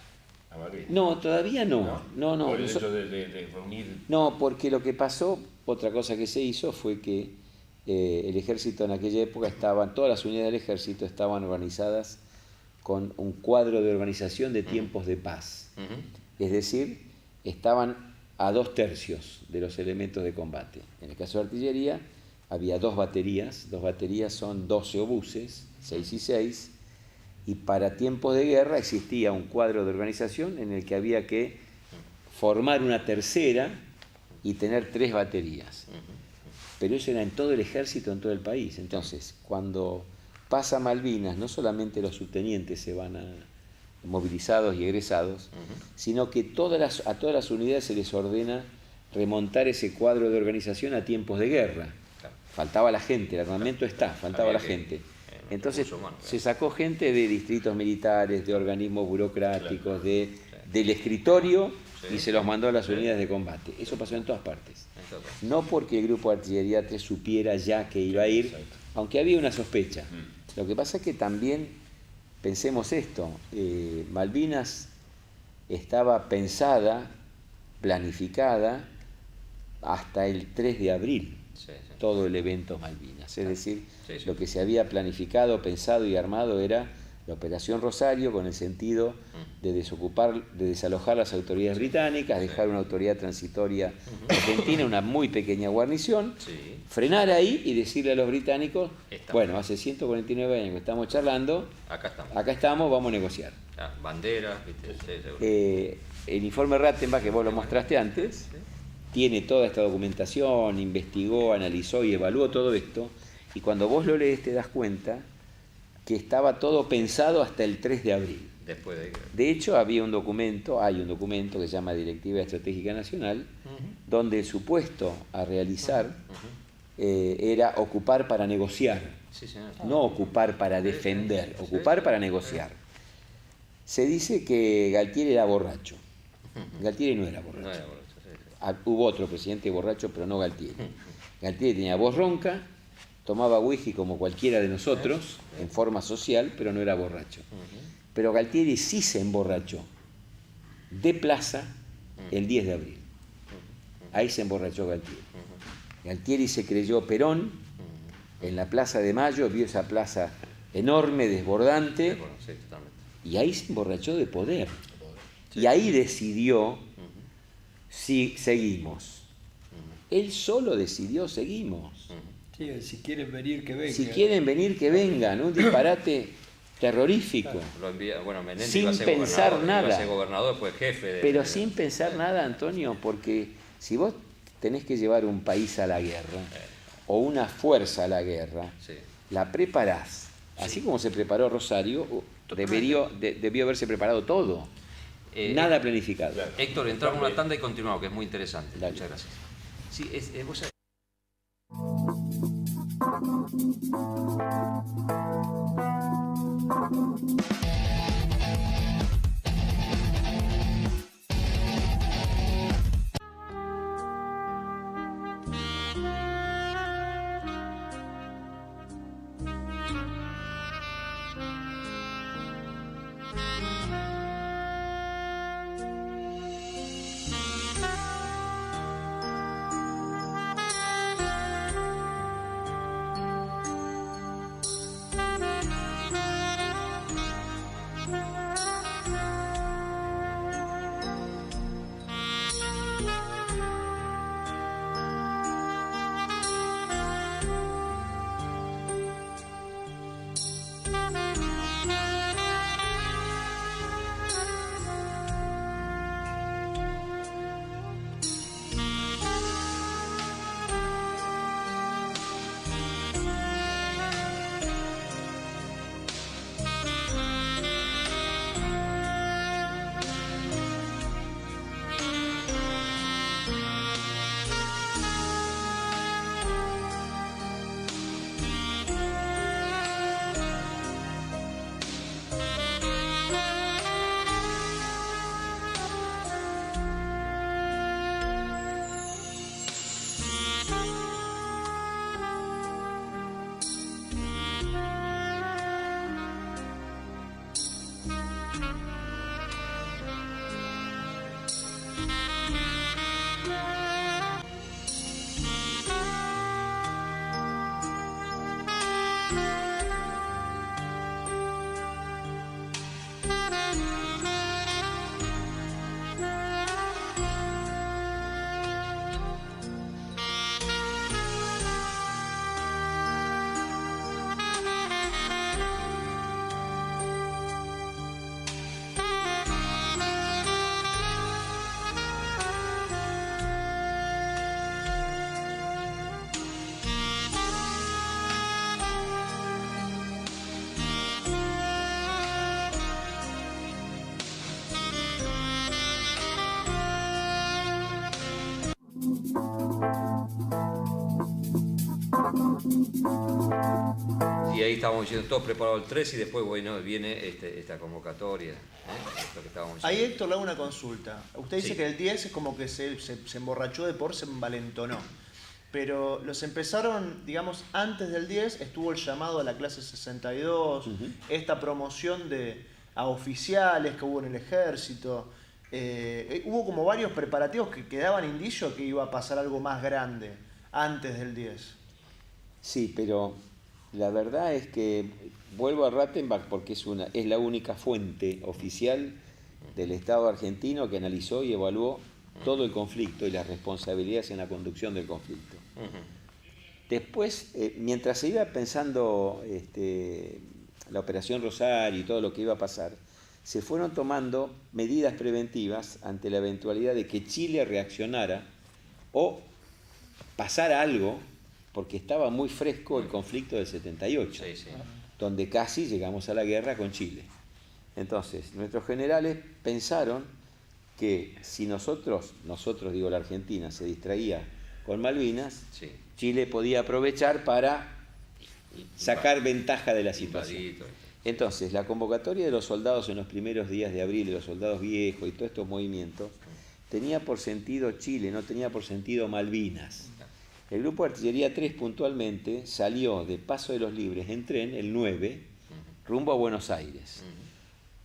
No, todavía no. No. Por el hecho de reunir... No, porque lo que pasó, otra cosa que se hizo fue que el ejército en aquella época todas las unidades del ejército estaban organizadas con un cuadro de organización de tiempos de paz. Es decir, estaban a 2/3 de los elementos de combate. En el caso de artillería, había dos baterías son 12 obuses, 6 y 6, y para tiempos de guerra existía un cuadro de organización en el que había que formar una tercera y tener 3 baterías. Pero eso era en todo el ejército, en todo el país. Entonces, cuando pasa Malvinas, no solamente los subtenientes se van movilizados y egresados, sino que a todas las unidades se les ordena remontar ese cuadro de organización a tiempos de guerra. Claro. Faltaba la gente, el armamento está, faltaba la gente. Entonces se sacó gente de distritos militares, de organismos burocráticos, del escritorio, y se los mandó a las unidades de combate. Eso pasó en todas partes. No porque el grupo de artillería 3 supiera ya que iba a ir, aunque había una sospecha. Lo que pasa es que también, pensemos esto, Malvinas estaba pensada, planificada, hasta el 3 de abril, todo el evento Malvinas. Es decir, lo que se había planificado, pensado y armado era la Operación Rosario, con el sentido de desalojar las autoridades británicas, dejar una autoridad transitoria argentina, una muy pequeña guarnición, frenar ahí y decirle a los británicos, bueno, hace 149 años que estamos charlando, acá estamos, vamos a negociar. Banderas, ¿viste? El informe Rattenbach, que vos lo mostraste antes, tiene toda esta documentación, investigó, analizó y evaluó todo esto, y cuando vos lo lees te das cuenta que estaba todo pensado hasta el 3 de abril. De hecho, hay un documento que se llama Directiva Estratégica Nacional, donde el supuesto a realizar era ocupar para negociar, no ocupar para defender, ocupar para negociar. Se dice que Galtieri era borracho. Galtieri no era borracho. Hubo otro presidente borracho, pero no Galtieri. Galtieri tenía voz ronca, tomaba whisky como cualquiera de nosotros, en forma social, pero no era borracho. Pero Galtieri sí se emborrachó de plaza el 10 de abril. Ahí se emborrachó Galtieri. Galtieri se creyó Perón en la Plaza de Mayo, vio esa plaza enorme, desbordante, y ahí se emborrachó de poder. Y ahí decidió si seguimos. Él solo decidió seguimos. Sí, si quieren venir, que vengan. Si quieren venir, que vengan. Un disparate terrorífico. Menéndez sin iba a ser pensar nada. Iba a ser gobernador, después jefe. Pero sin pensar nada, Antonio, porque si vos tenés que llevar un país a la guerra, o una fuerza a la guerra, la preparás. Así como se preparó Rosario, debió haberse preparado todo. Nada planificado. Héctor, entramos en una tanda y continuamos, que es muy interesante. Dale. Muchas gracias. Sí, vos sabés. Y ahí estábamos diciendo, todos preparados el 3 y después, bueno, viene esta convocatoria. Esto que estábamos diciendo. Ahí, Héctor, le hago una consulta. Usted dice Sí. que el 10 es como que se emborrachó de por, se envalentonó. Pero los empezaron, digamos, antes del 10 estuvo el llamado a la clase 62, esta promoción a oficiales que hubo en el ejército. Hubo como varios preparativos que daban indicio que iba a pasar algo más grande antes del 10. Sí, pero la verdad es que vuelvo a Rattenbach porque es la única fuente oficial del Estado argentino que analizó y evaluó todo el conflicto y las responsabilidades en la conducción del conflicto. Después, mientras se iba pensando la Operación Rosario y todo lo que iba a pasar, se fueron tomando medidas preventivas ante la eventualidad de que Chile reaccionara o pasara algo, porque estaba muy fresco el conflicto del 78, Sí, sí. donde casi llegamos a la guerra con Chile. Entonces, nuestros generales pensaron que si nosotros digo la Argentina, se distraía con Malvinas, Sí. Chile podía aprovechar para sacar ventaja de la situación. Invadito. Entonces, la convocatoria de los soldados en los primeros días de abril, de los soldados viejos y todos estos movimientos, tenía por sentido Chile, no tenía por sentido Malvinas. El grupo de artillería 3 puntualmente salió de Paso de los Libres en tren el 9, rumbo a Buenos Aires.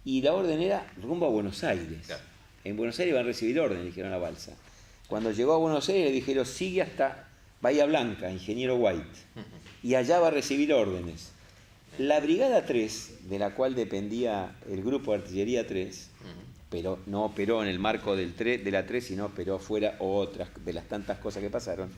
Y la orden era rumbo a Buenos Aires. Claro. En Buenos Aires van a recibir orden, dijeron a Balsa. Cuando llegó a Buenos Aires le dijeron, sigue hasta Bahía Blanca, Ingeniero White, y allá va a recibir órdenes. La Brigada 3, de la cual dependía el grupo de artillería 3, pero no operó en el marco de la 3, sino operó fuera otras de las tantas cosas que pasaron,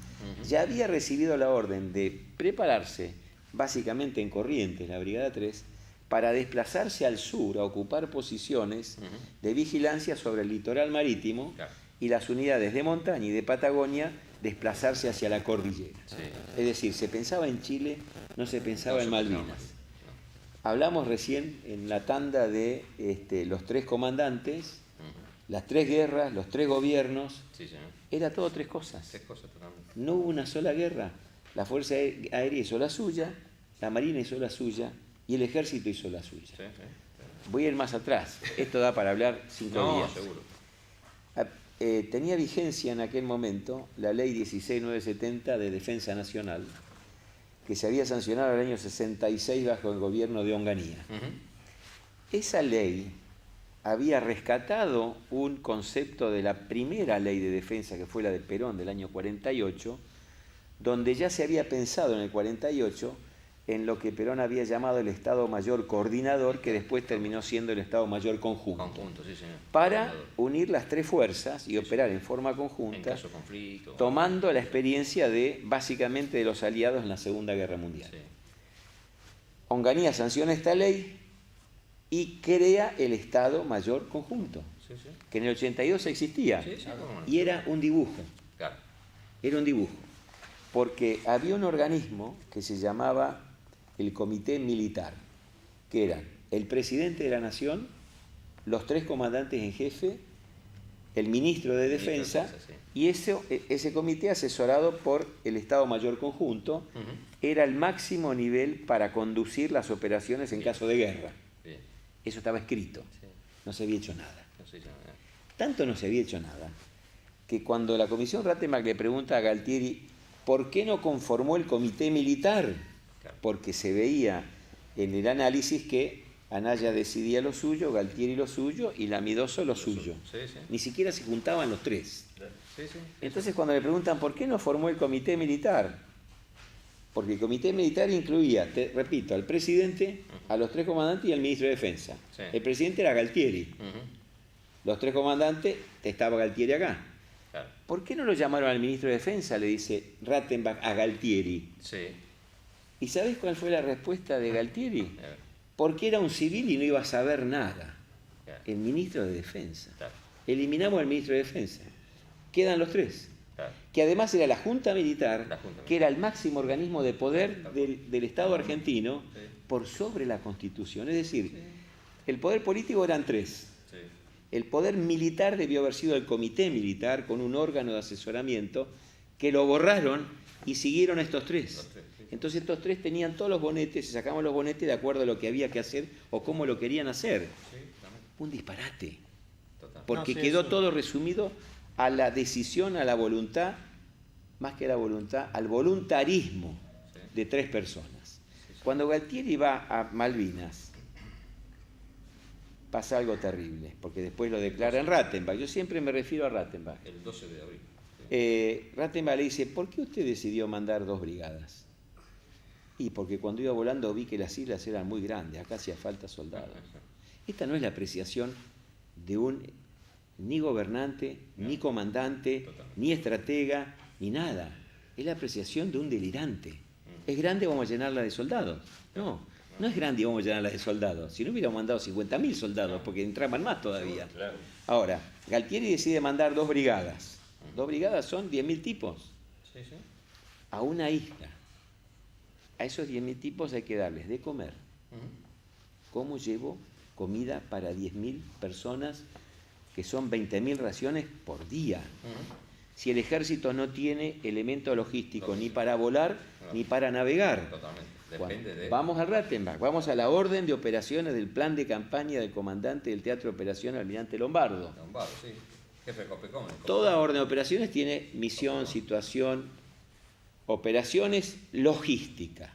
ya había recibido la orden de prepararse, básicamente en Corrientes, la Brigada 3, para desplazarse al sur, a ocupar posiciones de vigilancia sobre el litoral marítimo, Claro. y las unidades de montaña y de Patagonia desplazarse hacia la cordillera. Sí. Es decir, se pensaba en Chile, no se pensaba No en se pensaba Malvinas. Hablamos recién en la tanda de los 3 comandantes, las 3 guerras, los 3 gobiernos. Sí, señor. Era todo 3 cosas. 3 cosas totalmente. No hubo una sola guerra. La Fuerza Aérea hizo la suya, la Marina hizo la suya y el Ejército hizo la suya. Sí, sí. Voy a ir más atrás. Esto da para hablar 5 No, días. seguro. Tenía vigencia en aquel momento la Ley 16970 de Defensa Nacional, que se había sancionado en el año 66 bajo el gobierno de Onganía. Esa ley había rescatado un concepto de la primera ley de defensa, que fue la de Perón del año 48, donde ya se había pensado en el 48 en lo que Perón había llamado el Estado Mayor Coordinador, que después terminó siendo el Estado Mayor Conjunto, Conjunto, sí, señor. para Coordinador. unir las 3 fuerzas y operar en forma En conjunta, caso de conflicto. tomando la experiencia básicamente de los aliados en la Segunda Guerra Mundial. Sí. Onganía sanciona esta ley y crea el Estado Mayor Conjunto, Sí, sí. que en el 82 existía, Sí, sí, cómo no. y era un dibujo, Claro. porque había un organismo que se llamaba el Comité Militar, que eran el presidente de la Nación, los 3 comandantes en jefe, el ministro de Defensa, sí. y ese comité, asesorado por el Estado Mayor Conjunto, era el máximo nivel para conducir las operaciones en caso de guerra. Bien. Eso estaba escrito, Sí. no se había hecho nada. No sé, ya, Tanto no se había hecho nada, que cuando la Comisión Rattenbach le pregunta a Galtieri ¿por qué no conformó el comité militar? Claro. Porque se veía en el análisis que Anaya decidía lo suyo, Galtieri lo suyo y Lamidoso lo suyo. Sí, sí. Ni siquiera se juntaban los 3. Sí, sí. Entonces cuando le preguntan ¿por qué no formó el comité militar? Porque el comité militar incluía, te repito, al presidente, a los 3 comandantes y al ministro de Defensa. Sí. El presidente era Galtieri. Los 3 comandantes, estaba Galtieri acá. Claro. ¿Por qué no lo llamaron al ministro de Defensa? Le dice Rattenbach a Galtieri. Sí. ¿Y sabés cuál fue la respuesta de Galtieri? A ver, Porque era un civil y no iba a saber nada. claro. El ministro de Defensa. Claro. Eliminamos al ministro de Defensa. Quedan los 3. Claro. Que además era la Junta Militar, La Junta que era el máximo organismo de poder Claro. del Estado argentino Sí. por sobre la Constitución. Es decir, el poder político eran 3. Sí. El poder militar debió haber sido el comité militar con un órgano de asesoramiento que lo borraron y siguieron estos 3. Los 3, sí. Entonces estos tres tenían todos los bonetes, se sacaban los bonetes de acuerdo a lo que había que hacer o cómo lo querían hacer. Un disparate. Porque quedó todo resumido a la decisión, a la voluntad, más que a la voluntad, al voluntarismo de tres personas. Cuando Galtieri va a Malvinas, pasa algo terrible, porque después lo declara en Rattenbach. Yo siempre me refiero a Rattenbach. El 12 de abril. Rattenbach le dice, ¿por qué usted decidió mandar 2 brigadas? Y porque cuando iba volando vi que las islas eran muy grandes, acá hacía falta soldados. Esta no es la apreciación de un ni gobernante, ni comandante, ni estratega, ni nada. Es la apreciación de un delirante. ¿Es grande, vamos a llenarla de soldados? No, no es grande y vamos a llenarla de soldados. Si no hubiéramos mandado 50.000 soldados, porque entraban más todavía. Ahora, Galtieri decide mandar 2 brigadas. 2 brigadas son 10.000 tipos a una isla. A esos 10.000 tipos hay que darles de comer. ¿Cómo llevo comida para 10.000 personas, que son 20.000 raciones por día? Si el ejército no tiene elemento logístico ni para volar ni para navegar. Vamos al Rattenbach, vamos a la orden de operaciones del plan de campaña del comandante del Teatro de Operaciones, almirante Lombardo. Sí. Jefe de Copecom. Toda orden de operaciones tiene misión, situación, operaciones, logística.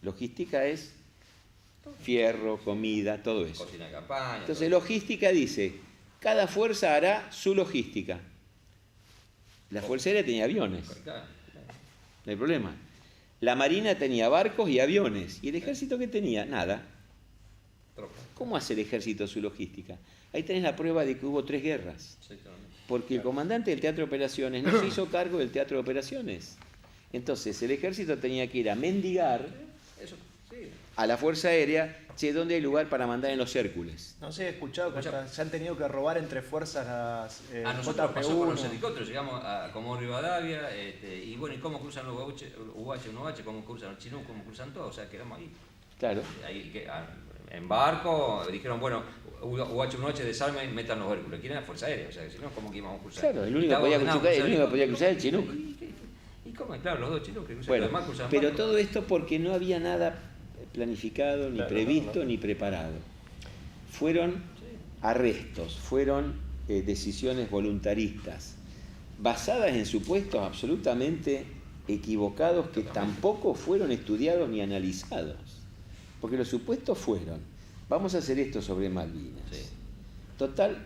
Logística es fierro, comida, todo eso. Cocina de campaña. Entonces, logística dice, cada fuerza hará su logística. La Fuerza Aérea tenía aviones, no hay problema. La Marina tenía barcos y aviones. ¿Y el ejército qué tenía? Nada. ¿Cómo hace el ejército su logística? Ahí tenés la prueba de que hubo 3 guerras. Porque el comandante del Teatro de Operaciones no se hizo cargo del Teatro de Operaciones. Entonces el ejército tenía que ir a mendigar a la Fuerza Aérea, che, ¿dónde hay lugar para mandar en los Hércules? No sé, he escuchado que hasta se han tenido que robar entre fuerzas las a nosotros pasó con los helicópteros, llegamos a Comodoro Rivadavia, y bueno, ¿y cómo cruzan los UH, cómo cruzan los Chinook, cómo cruzan todos? O sea, quedamos ahí. Claro. Ahí, en barco, dijeron, bueno, UH desarme y metan los Hércules. ¿Quién era la Fuerza Aérea? O sea, si no, ¿cómo que íbamos a cruzar? Claro, el único que podía cruzar el Chinook. ¿Y cómo? Claro, los 2 Chinook que cruzan. Bueno, pero todo esto porque no había nada planificado, ni previsto, ni preparado. Fueron arrestos, fueron decisiones voluntaristas, basadas en supuestos absolutamente equivocados que tampoco fueron estudiados ni analizados. Porque los supuestos fueron, vamos a hacer esto sobre Malvinas. Total,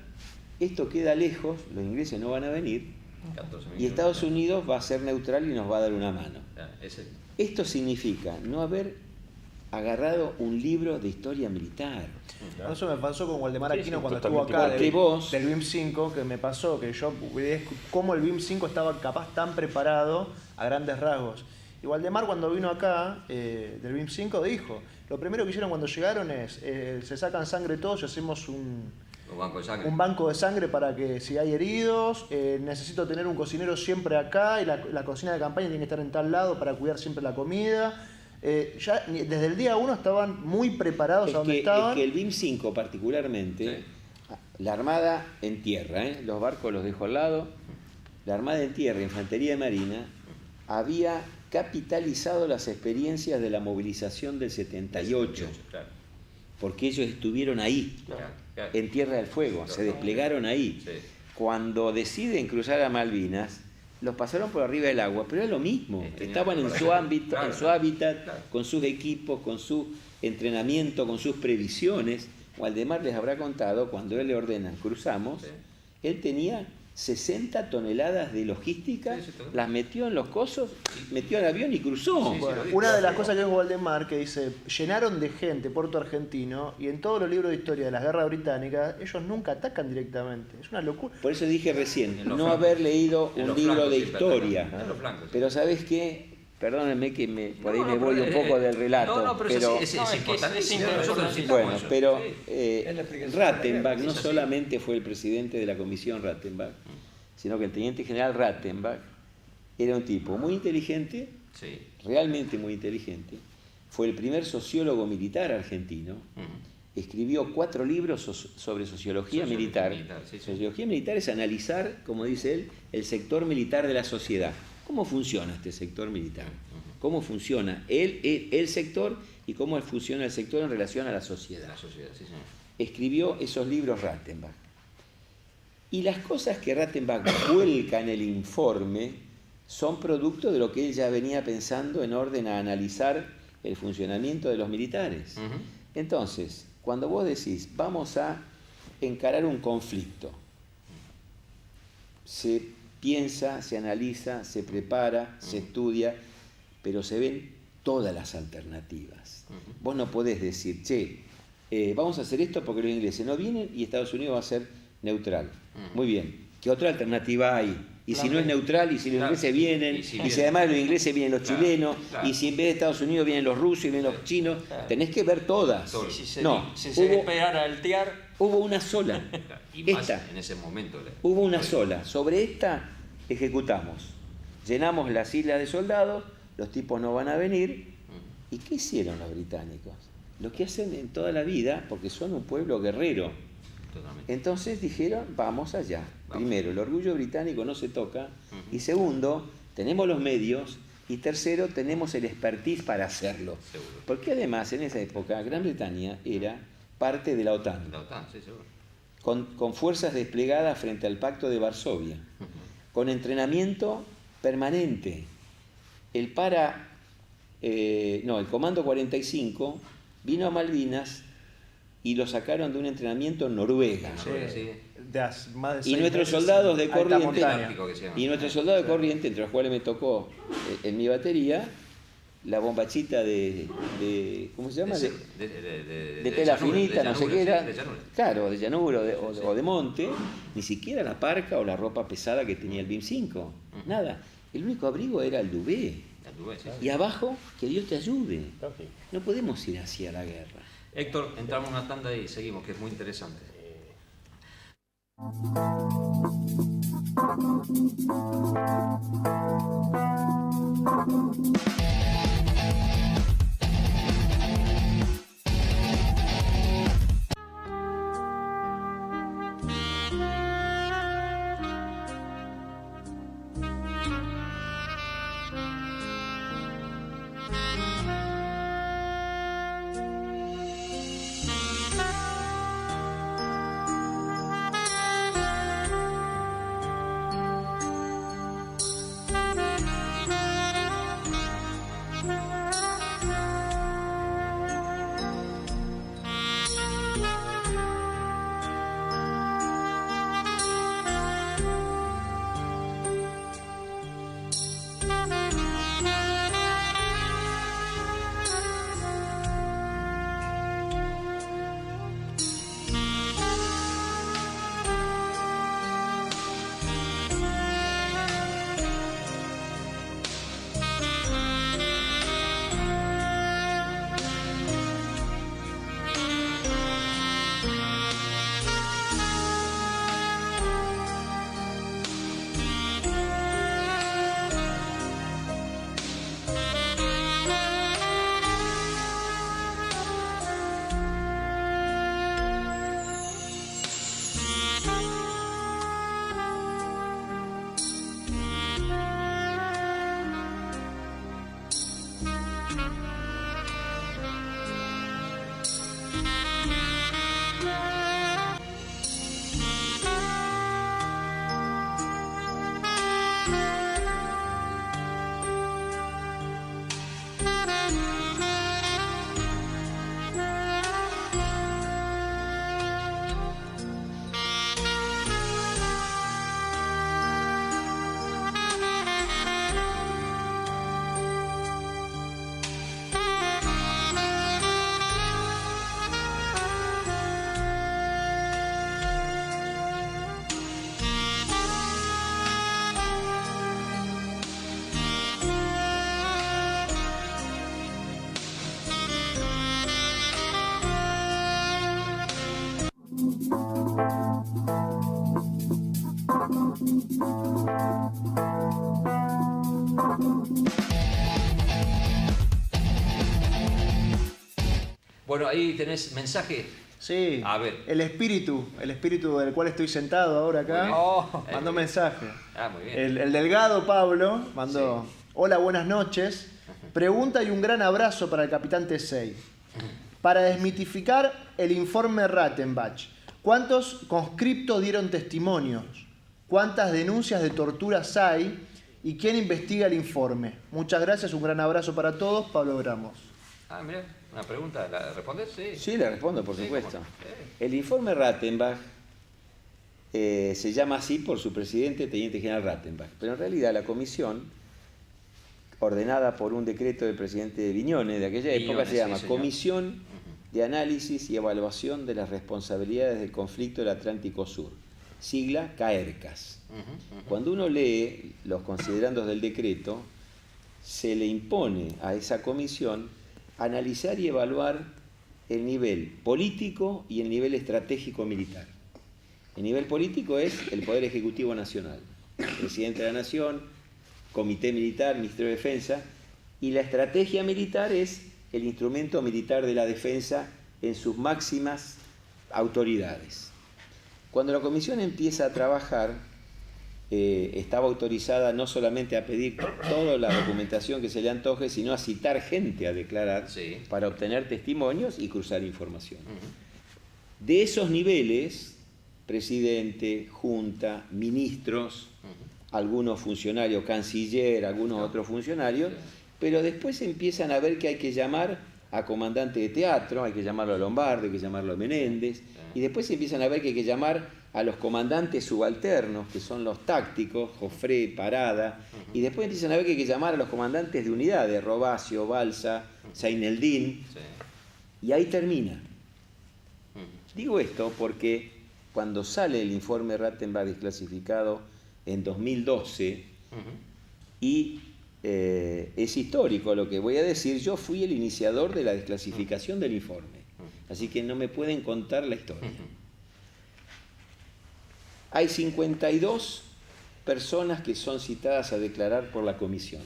esto queda lejos, los ingleses no van a venir, y Estados Unidos va a ser neutral y nos va a dar una mano. Esto significa no haber agarrado un libro de historia militar. Eso me pasó con Waldemar Aquino cuando estuvo acá del BIM 5, que me pasó que yo cómo el BIM 5 estaba capaz tan preparado a grandes rasgos. Y Waldemar cuando vino acá del BIM 5 dijo, lo primero que hicieron cuando llegaron es, se sacan sangre todos y hacemos un banco de sangre para que si hay heridos, necesito tener un cocinero siempre acá y la cocina de campaña tiene que estar en tal lado para cuidar siempre la comida. Ya desde el día 1 estaban muy preparados a donde estaban. Es que el BIM 5 particularmente, la Armada en tierra, los barcos los dejo al lado, la Armada en tierra, Infantería de Marina, había capitalizado las experiencias de la movilización del 78, porque ellos estuvieron ahí, en Tierra del Fuego, se desplegaron ahí. Cuando deciden cruzar a Malvinas, los pasaron por arriba del agua, pero era lo mismo. Estaban en su hábitat, con sus equipos, con su entrenamiento, con sus previsiones. Waldemar les habrá contado, cuando él le ordena cruzamos, él tenía 60 toneladas de logística, las metió en los cosos, metió al avión y cruzó. Una de las cosas que es Waldemar, que dice, llenaron de gente Puerto Argentino, y en todos los libros de historia de las guerras británicas, ellos nunca atacan directamente. Es una locura. Por eso dije recién, no haber leído un libro de historia. Pero ¿sabes qué? Perdónenme que por ahí me voy un poco del relato. Pero es importantísimo. Bueno, pero Rattenbach no solamente fue el presidente de la comisión Rattenbach, sino que el teniente general Rattenbach era un tipo muy inteligente, realmente muy inteligente. Fue el primer sociólogo militar argentino. Escribió 4 libros sobre sociología militar. Sociología militar es analizar, como dice él, el sector militar de la sociedad. ¿Cómo funciona este sector militar? cómo funciona el sector y cómo funciona el sector en relación a la sociedad. La sociedad, sí, señor. Escribió esos libros Rattenbach. Y las cosas que Rattenbach vuelca en el informe son producto de lo que él ya venía pensando en orden a analizar el funcionamiento de los militares. Entonces, cuando vos decís, vamos a encarar un conflicto, se piensa, se analiza, se prepara, se estudia, pero se ven todas las alternativas. Vos no podés decir, che, vamos a hacer esto porque los ingleses no vienen y Estados Unidos va a ser neutral. Muy bien, ¿qué otra alternativa hay? Y si no es neutral, y si los ingleses vienen, y si además los ingleses vienen los chilenos, y si en vez de Estados Unidos vienen los rusos y vienen los chinos, tenés que ver todas. Y si se esperara al TIAR... Hubo una sola. Y más en ese momento. Hubo una sola. Sobre esta ejecutamos. Llenamos las islas de soldados, los tipos no van a venir. ¿Y qué hicieron los británicos? Lo que hacen en toda la vida, porque son un pueblo guerrero. Totalmente. Entonces dijeron, vamos allá. Primero, el orgullo británico no se toca. Y segundo, tenemos los medios. Y tercero, tenemos el expertise para hacerlo. Seguro. Porque además, en esa época, Gran Bretaña era parte de la OTAN. La OTAN, sí, seguro. Con fuerzas desplegadas frente al Pacto de Varsovia. Con entrenamiento permanente. El Comando 45 vino a Malvinas y lo sacaron de un entrenamiento en Noruega. Sí. Y nuestros soldados de corriente, y nuestros soldados de corriente, entre los cuales me tocó en mi batería, la bombachita de ¿cómo se llama? De tela finita, no sé qué era. Claro, de llanura o de monte. Ni siquiera la parca o la ropa pesada que tenía el BIM 5. Nada. El único abrigo era el duvet. Y abajo, que Dios te ayude. No podemos ir así a la guerra. Héctor, entramos en una tanda y seguimos, que es muy interesante. Bueno, ahí tenés mensaje. Sí, A ver. el espíritu del cual estoy sentado ahora acá, mandó mensaje. Muy bien. El delgado Pablo mandó, Sí. hola, buenas noches. Pregunta y un gran abrazo para el capitán Tesey. Para desmitificar el informe Rattenbach, ¿cuántos conscriptos dieron testimonios? ¿Cuántas denuncias de torturas hay? ¿Y quién investiga el informe? Muchas gracias, un gran abrazo para todos. Pablo Gramos. Mira, una pregunta, ¿la respondes? Sí. Sí, le respondo, por supuesto. ¿Cómo? El informe Rattenbach se llama así por su presidente, teniente general Rattenbach, pero en realidad la comisión, ordenada por un decreto del presidente Viñones de aquella época, se llama Comisión de Análisis y Evaluación de las Responsabilidades del Conflicto del Atlántico Sur, sigla CAERCAS. Cuando uno lee los considerandos del decreto, se le impone a esa comisión analizar y evaluar el nivel político y el nivel estratégico militar. El nivel político es el Poder Ejecutivo Nacional, el Presidente de la Nación, Comité Militar, Ministerio de Defensa, y la estrategia militar es el instrumento militar de la defensa en sus máximas autoridades. Cuando la comisión empieza a trabajar, estaba autorizada no solamente a pedir toda la documentación que se le antoje, sino a citar gente a declarar para obtener testimonios y cruzar información. De esos niveles, presidente, junta, ministros, algunos funcionarios, canciller, algunos otros funcionarios, pero después empiezan a ver que hay que llamar a comandante de teatro, hay que llamarlo a Lombardo, hay que llamarlo a Menéndez, y después empiezan a ver que hay que llamar a los comandantes subalternos, que son los tácticos, Jofré, Parada, y después empiezan a ver que hay que llamar a los comandantes de unidades, Robacio, Balsa, Zaineldin, y ahí termina. Digo esto porque cuando sale el informe Rattenbach desclasificado en 2012, y es histórico lo que voy a decir, yo fui el iniciador de la desclasificación del informe, así que no me pueden contar la historia. Hay 52 personas que son citadas a declarar por la comisión.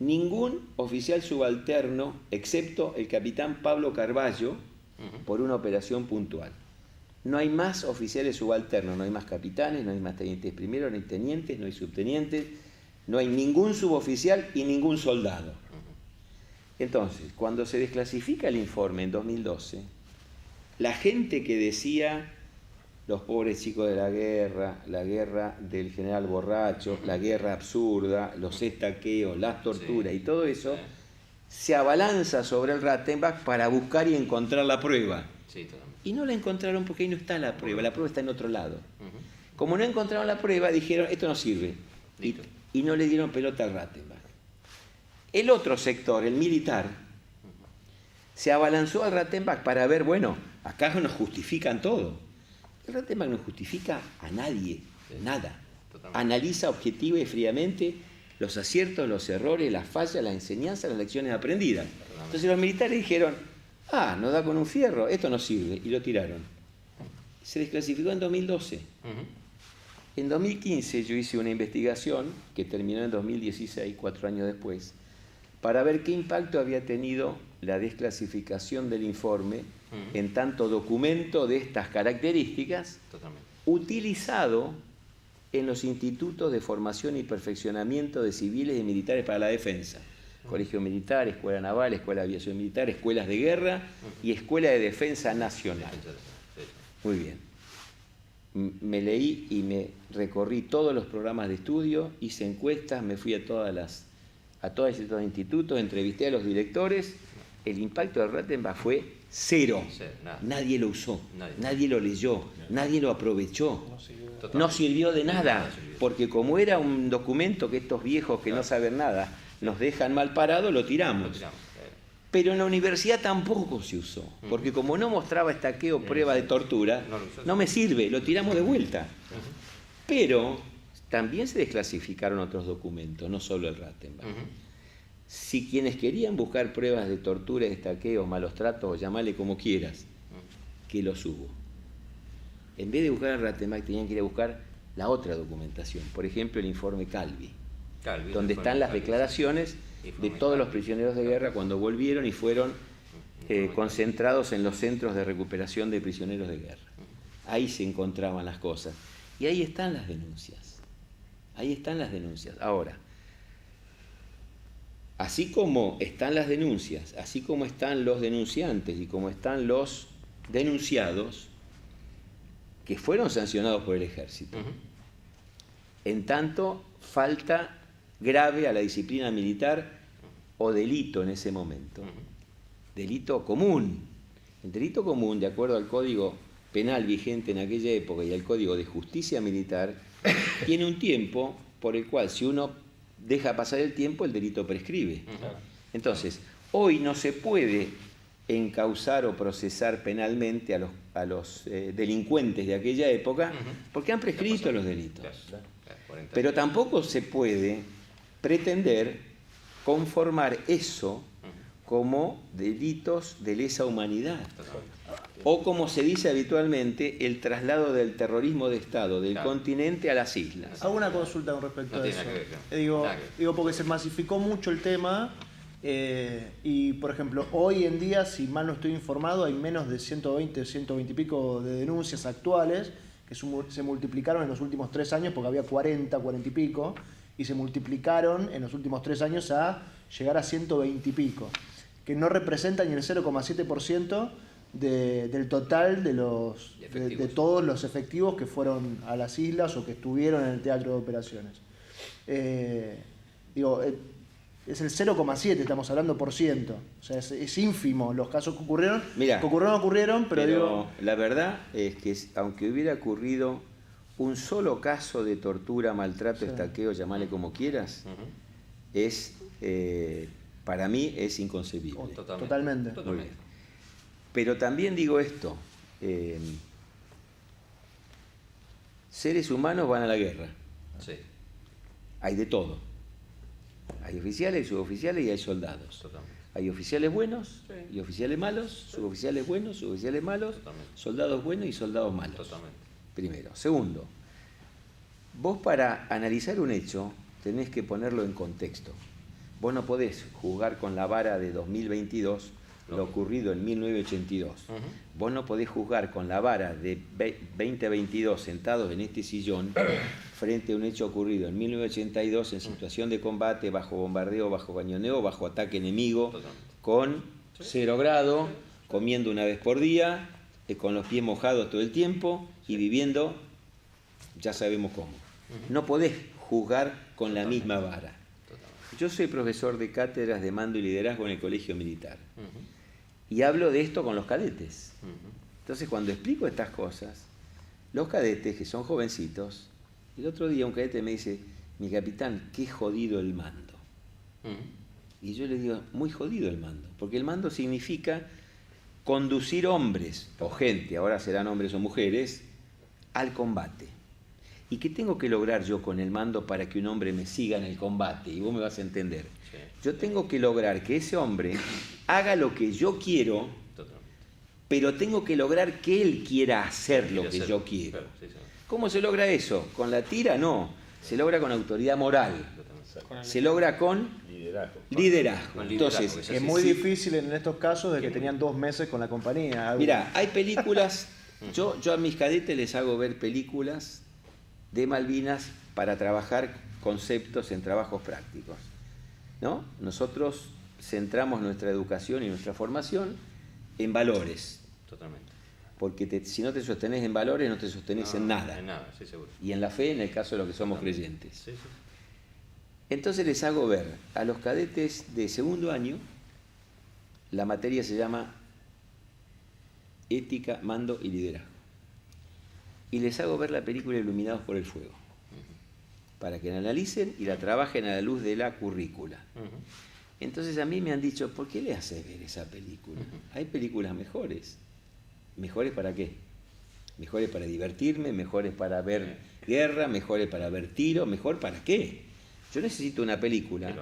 Ningún oficial subalterno, excepto el capitán Pablo Carballo, por una operación puntual. No hay más oficiales subalternos, no hay más capitanes, no hay más tenientes primeros, no hay tenientes, no hay subtenientes, no hay ningún suboficial y ningún soldado. Entonces, cuando se desclasifica el informe en 2012, la gente que decía los pobres chicos de la guerra del general borracho, la guerra absurda, los estaqueos, las torturas y todo eso, se abalanza sobre el Rattenbach para buscar y encontrar la prueba. Y no la encontraron porque ahí no está la prueba está en otro lado. Como no encontraron la prueba, dijeron, esto no sirve. Y no le dieron pelota al Rattenbach. El otro sector, el militar, se abalanzó al Rattenbach para ver, bueno, acá nos justifican todo. El Rattenbach no justifica a nadie, nada. Analiza objetiva y fríamente los aciertos, los errores, las fallas, las enseñanzas, las lecciones aprendidas. Entonces los militares dijeron, nos da con un fierro, esto no sirve, y lo tiraron. Se desclasificó en 2012. En 2015 yo hice una investigación que terminó en 2016, 4 años después, para ver qué impacto había tenido la desclasificación del informe en tanto documento de estas características, utilizado en los institutos de formación y perfeccionamiento de civiles y militares para la defensa. Colegio Militar, Escuela Naval, Escuela de Aviación Militar, Escuelas de Guerra y Escuela de Defensa Nacional. Muy bien. Me leí y me recorrí todos los programas de estudio, hice encuestas, me fui a todos estos institutos, entrevisté a los directores. El impacto del Rattenbach fue cero. Nadie lo usó, nadie lo leyó, nadie lo aprovechó. No sirvió de nada, porque como era un documento que estos viejos que no saben nada nos dejan mal parado, lo tiramos. Pero en la universidad tampoco se usó, porque como no mostraba estaqueo prueba de tortura, no me sirve, lo tiramos de vuelta. Pero también se desclasificaron otros documentos, no solo el Rattenbach. Si quienes querían buscar pruebas de tortura, estaqueos, malos tratos, llamarle como quieras, que los hubo. En vez de buscar el Rattenbach, tenían que ir a buscar la otra documentación, por ejemplo el informe Calvi, donde están las declaraciones de todos los prisioneros de guerra cuando volvieron y fueron concentrados en los centros de recuperación de prisioneros de guerra. Ahí se encontraban las cosas. Y ahí están las denuncias. Ahí están las denuncias. Ahora, así como están las denuncias, así como están los denunciantes y como están los denunciados, que fueron sancionados por el ejército, en tanto falta grave a la disciplina militar o delito en ese momento. Delito común. El delito común, de acuerdo al Código Penal vigente en aquella época y al Código de Justicia Militar, tiene un tiempo por el cual, si uno deja pasar el tiempo, el delito prescribe. Entonces, hoy no se puede encausar o procesar penalmente a los delincuentes de aquella época porque han prescrito los delitos. Pero tampoco se puede pretender conformar eso como delitos de lesa humanidad. O como se dice habitualmente, el traslado del terrorismo de Estado del continente a las islas. Hago una consulta con respecto a eso. Digo, porque se masificó mucho el tema y, por ejemplo, hoy en día, si mal no estoy informado, hay menos de 120 y pico de denuncias actuales que se multiplicaron en los últimos 3 años, porque había 40 y pico, y se multiplicaron en los últimos 3 años a llegar a 120 y pico, que no representan ni el 0,7% del total de todos los efectivos que fueron a las islas o que estuvieron en el teatro de operaciones. Es el 0,7, estamos hablando por ciento. O sea, es ínfimo los casos que ocurrieron. Mirá, que ocurrieron, pero la verdad es que aunque hubiera ocurrido un solo caso de tortura, maltrato, estaqueo, llamale como quieras, para mí es inconcebible. Totalmente. Pero también digo esto, seres humanos van a la guerra. Sí. Hay de todo. Hay oficiales, hay suboficiales y hay soldados. Totalmente. Hay oficiales buenos y oficiales malos, suboficiales buenos, suboficiales malos, soldados buenos y soldados malos. Totalmente. Primero. Segundo, vos para analizar un hecho tenés que ponerlo en contexto. Vos no podés juzgar con la vara de 2022 lo ocurrido en 1982. Vos no podés juzgar con la vara de 2022 sentados en este sillón frente a un hecho ocurrido en 1982 en situación de combate, bajo bombardeo, bajo cañoneo, bajo ataque enemigo, con 0 grado, comiendo una vez por día, con los pies mojados todo el tiempo y viviendo, ya sabemos cómo. No podés juzgar con la misma vara. Yo soy profesor de cátedras de mando y liderazgo en el Colegio Militar. Y hablo de esto con los cadetes. Entonces, cuando explico estas cosas, los cadetes, que son jovencitos, el otro día un cadete me dice, mi capitán, qué jodido el mando. Y yo le digo, muy jodido el mando, porque el mando significa conducir hombres, o gente, ahora serán hombres o mujeres, al combate. ¿Y qué tengo que lograr yo con el mando para que un hombre me siga en el combate? Y vos me vas a entender. Sí. Yo tengo que lograr que ese hombre haga lo que yo quiero, pero tengo que lograr que él quiera hacer lo que yo quiero. Claro, sí. ¿Cómo se logra eso? ¿Con la tira? No. Se logra con autoridad moral. Se logra con liderazgo. Entonces, es muy difícil en estos casos de que tenían 2 meses con la compañía. Mira, hay películas, yo a mis cadetes les hago ver películas de Malvinas para trabajar conceptos en trabajos prácticos, ¿no? Nosotros centramos nuestra educación y nuestra formación en valores. Totalmente. Porque si no te sostenés en valores, no te sostenés en nada. En nada, sí, seguro. Y en la fe, en el caso de los que somos creyentes. Sí. Entonces les hago ver a los cadetes de segundo año, la materia se llama Ética, Mando y Liderazgo. Y les hago ver la película Iluminados por el Fuego, para que la analicen y la trabajen a la luz de la currícula. Entonces a mí me han dicho, ¿por qué le haces ver esa película? Hay películas mejores. ¿Mejores para qué? Mejores para divertirme, mejores para ver guerra, mejores para ver tiro, ¿mejor para qué? Yo necesito una película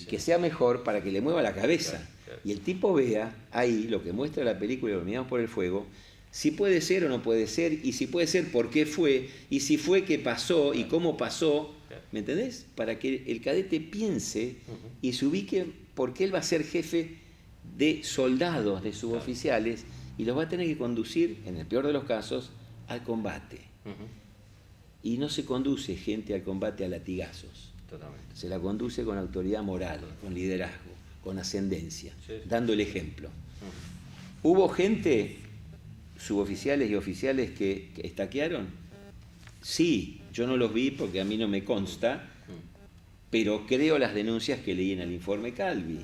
que sea mejor para que le mueva la cabeza. Claro. Y el tipo vea ahí lo que muestra la película Iluminados por el Fuego, si puede ser o no puede ser, y si puede ser, por qué fue, y si fue, qué pasó, y cómo pasó, ¿me entendés? Para que el cadete piense y se ubique, porque él va a ser jefe de soldados, de suboficiales, y los va a tener que conducir, en el peor de los casos, al combate. Y no se conduce gente al combate a latigazos. Totalmente. Se la conduce con autoridad moral, con liderazgo, con ascendencia, Sí. dando el ejemplo. ¿Hubo gente, suboficiales y oficiales, que estaquearon? Sí, yo no los vi porque a mí no me consta, pero creo las denuncias que leí en el informe Calvi.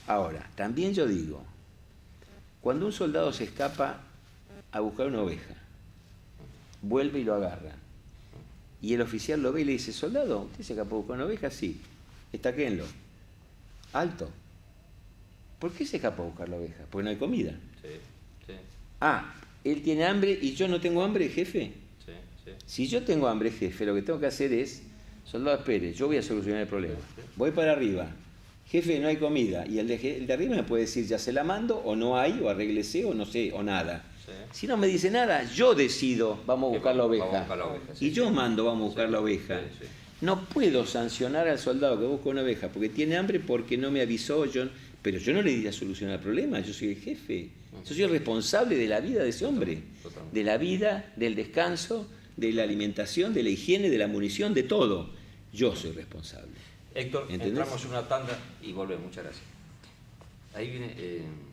Ahora, también yo digo, cuando un soldado se escapa a buscar una oveja, vuelve y lo agarra, y el oficial lo ve y le dice: soldado, ¿usted se escapó a buscar una oveja? Sí, estaquéenlo. Alto. ¿Por qué se escapó a buscar la oveja? Porque no hay comida. Sí, sí, Ah, él tiene hambre y yo no tengo hambre, jefe. sí, sí. Si yo tengo hambre, jefe, lo que tengo que hacer es: soldado, espere, yo voy a solucionar el problema. Voy para arriba. Jefe, no hay comida. Y el de arriba me puede decir: ya se la mando, o no hay, o arréglese, o no sé, o nada. Sí. Si no me dice nada, yo decido: vamos a buscar la oveja. Vamos a buscar la oveja, Y sí, yo sí. mando: vamos a buscar la oveja. Sí, sí. No puedo sancionar al soldado que busca una oveja porque tiene hambre, porque no me avisó, pero yo no le di a solucionar el problema. Yo soy el jefe. Yo soy el responsable de la vida de ese hombre. Totalmente. De la vida, del descanso, de la alimentación, de la higiene, de la munición, de todo. Yo soy responsable. Héctor, ¿Entendés? entramos en una tanda y volvemos. Muchas gracias. Ahí viene...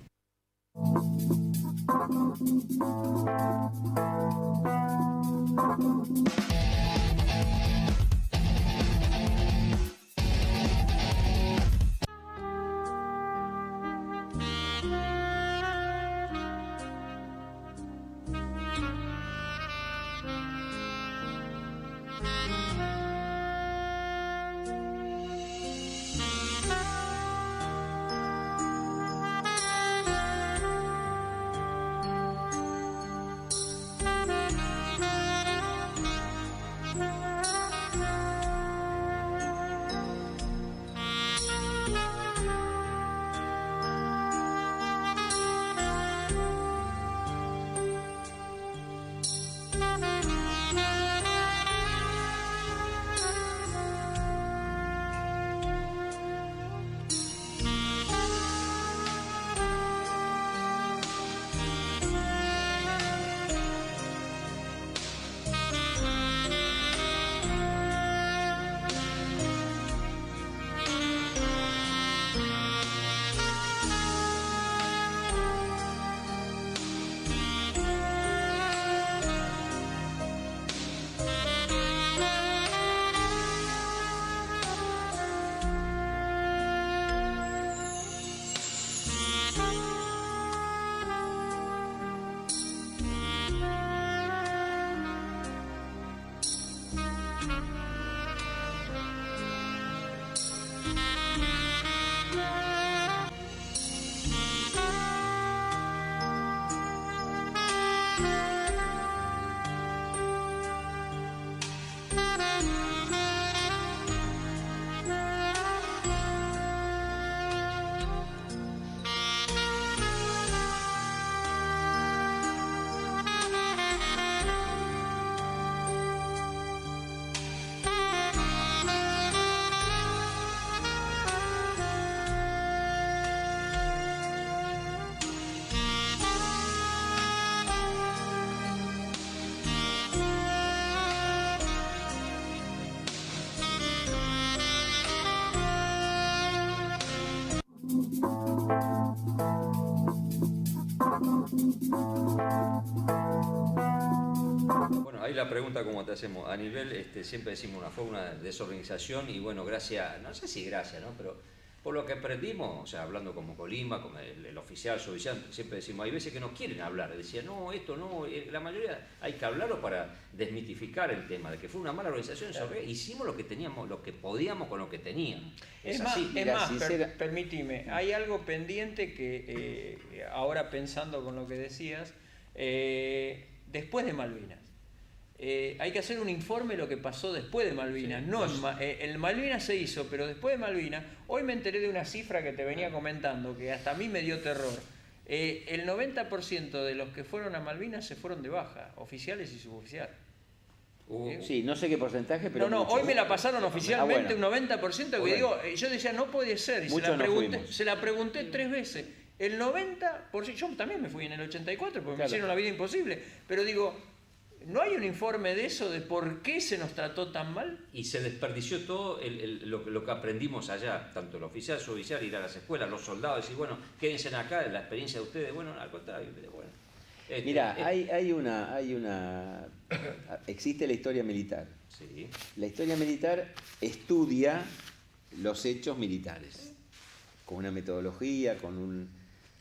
Bueno, ahí la pregunta como te hacemos, a nivel, siempre decimos fue una desorganización y bueno, gracias, no sé si gracias, ¿no? Pero por lo que aprendimos, o sea, hablando como Colima, como el oficial, suboficial, siempre decimos, hay veces que no quieren hablar, decía, no, esto no, la mayoría hay que hablarlo para desmitificar el tema, de que fue una mala organización, hicimos lo que teníamos, lo que podíamos con lo que teníamos. Es así. más, permitime, hay algo pendiente que ahora pensando con lo que decías, después de Malvinas. Hay que hacer un informe de lo que pasó después de Malvinas. Sí, no, el Malvinas se hizo, pero después de Malvinas, hoy me enteré de una cifra que te venía comentando, que hasta a mí me dio terror. El 90% de los que fueron a Malvinas se fueron de baja, oficiales y suboficiales. Sí, no sé qué porcentaje, pero... No, hoy me la pasaron oficialmente, bueno. Un 90%, que digo, yo decía, no puede ser, y se la pregunté 3 veces. El 90%, yo también me fui en el 84, porque me hicieron la vida imposible, pero digo... ¿No hay un informe de eso, de por qué se nos trató tan mal? Y se desperdició todo lo que aprendimos allá, tanto el oficial, suboficial, ir a las escuelas, los soldados, decir, bueno, quédense acá, la experiencia de ustedes, bueno, al contrario, bueno. Mira, existe la historia militar. Sí. La historia militar estudia los hechos militares, con una metodología, con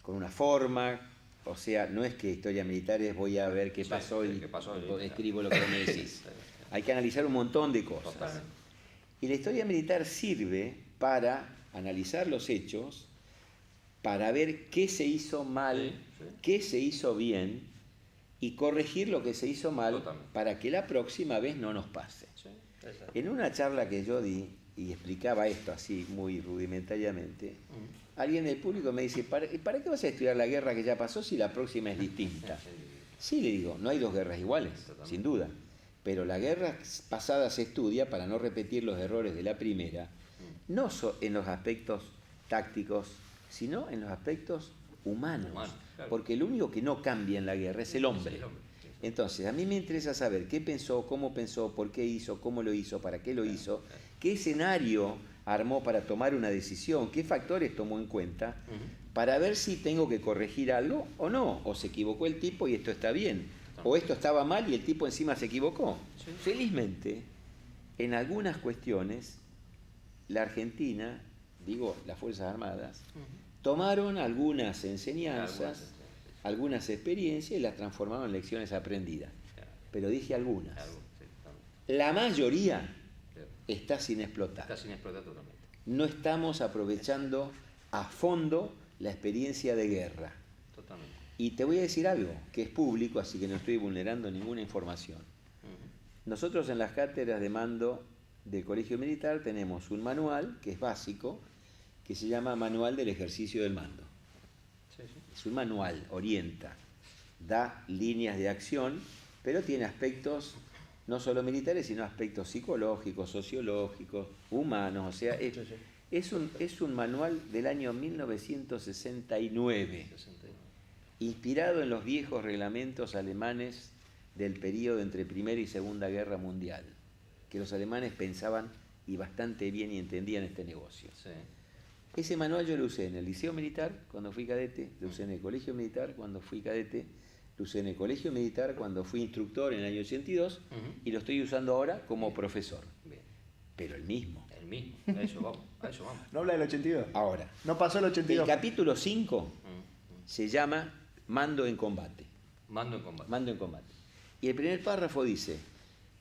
una forma. O sea, no es que historia militar es voy a ver qué pasó y escribo lo que me decís. Hay que analizar un montón de cosas. Totalmente. Y la historia militar sirve para analizar los hechos, para ver qué se hizo mal, qué se hizo bien y corregir lo que se hizo mal. Totalmente. Para que la próxima vez no nos pase. Sí, en una charla que yo di y explicaba esto así muy rudimentariamente, alguien del público me dice, ¿para qué vas a estudiar la guerra que ya pasó si la próxima es distinta? Sí, le digo, no hay dos guerras iguales, sin duda, pero la guerra pasada se estudia para no repetir los errores de la primera, no en los aspectos tácticos, sino en los aspectos humanos, claro. Porque lo único que no cambia en la guerra es el hombre. Entonces, a mí me interesa saber qué pensó, cómo pensó, por qué hizo, cómo lo hizo, para qué lo hizo, qué escenario armó para tomar una decisión, qué factores tomó en cuenta, para ver si tengo que corregir algo o no, o se equivocó el tipo y esto está bien, o esto estaba mal y el tipo encima se equivocó. Sí. Felizmente, en algunas cuestiones, la Argentina, digo, las Fuerzas Armadas, tomaron algunas enseñanzas, algunas experiencias y las transformaron en lecciones aprendidas. Pero dije algunas. La mayoría está sin explotar. Está sin explotar totalmente. No estamos aprovechando a fondo la experiencia de guerra. Totalmente. Y te voy a decir algo que es público, así que no estoy vulnerando ninguna información. Nosotros en las cátedras de mando del Colegio Militar tenemos un manual que es básico, que se llama Manual del Ejercicio del Mando. Es un manual, orienta, da líneas de acción, pero tiene aspectos no solo militares, sino aspectos psicológicos, sociológicos, humanos. O sea, es un manual del año 1969, inspirado en los viejos reglamentos alemanes del periodo entre Primera y Segunda Guerra Mundial, que los alemanes pensaban y bastante bien y entendían este negocio. Sí. Ese manual yo lo usé en el Liceo Militar cuando fui cadete, lo usé en el Colegio Militar cuando fui cadete, lo usé en el Colegio Militar cuando fui instructor en el año 82 y lo estoy usando ahora como profesor. Bien. Pero el mismo. El mismo, a eso vamos. ¿No habla del 82? Ahora. No pasó el 82. El capítulo 5 se llama Mando en Combate. Mando en combate. Mando en Combate. Y el primer párrafo dice,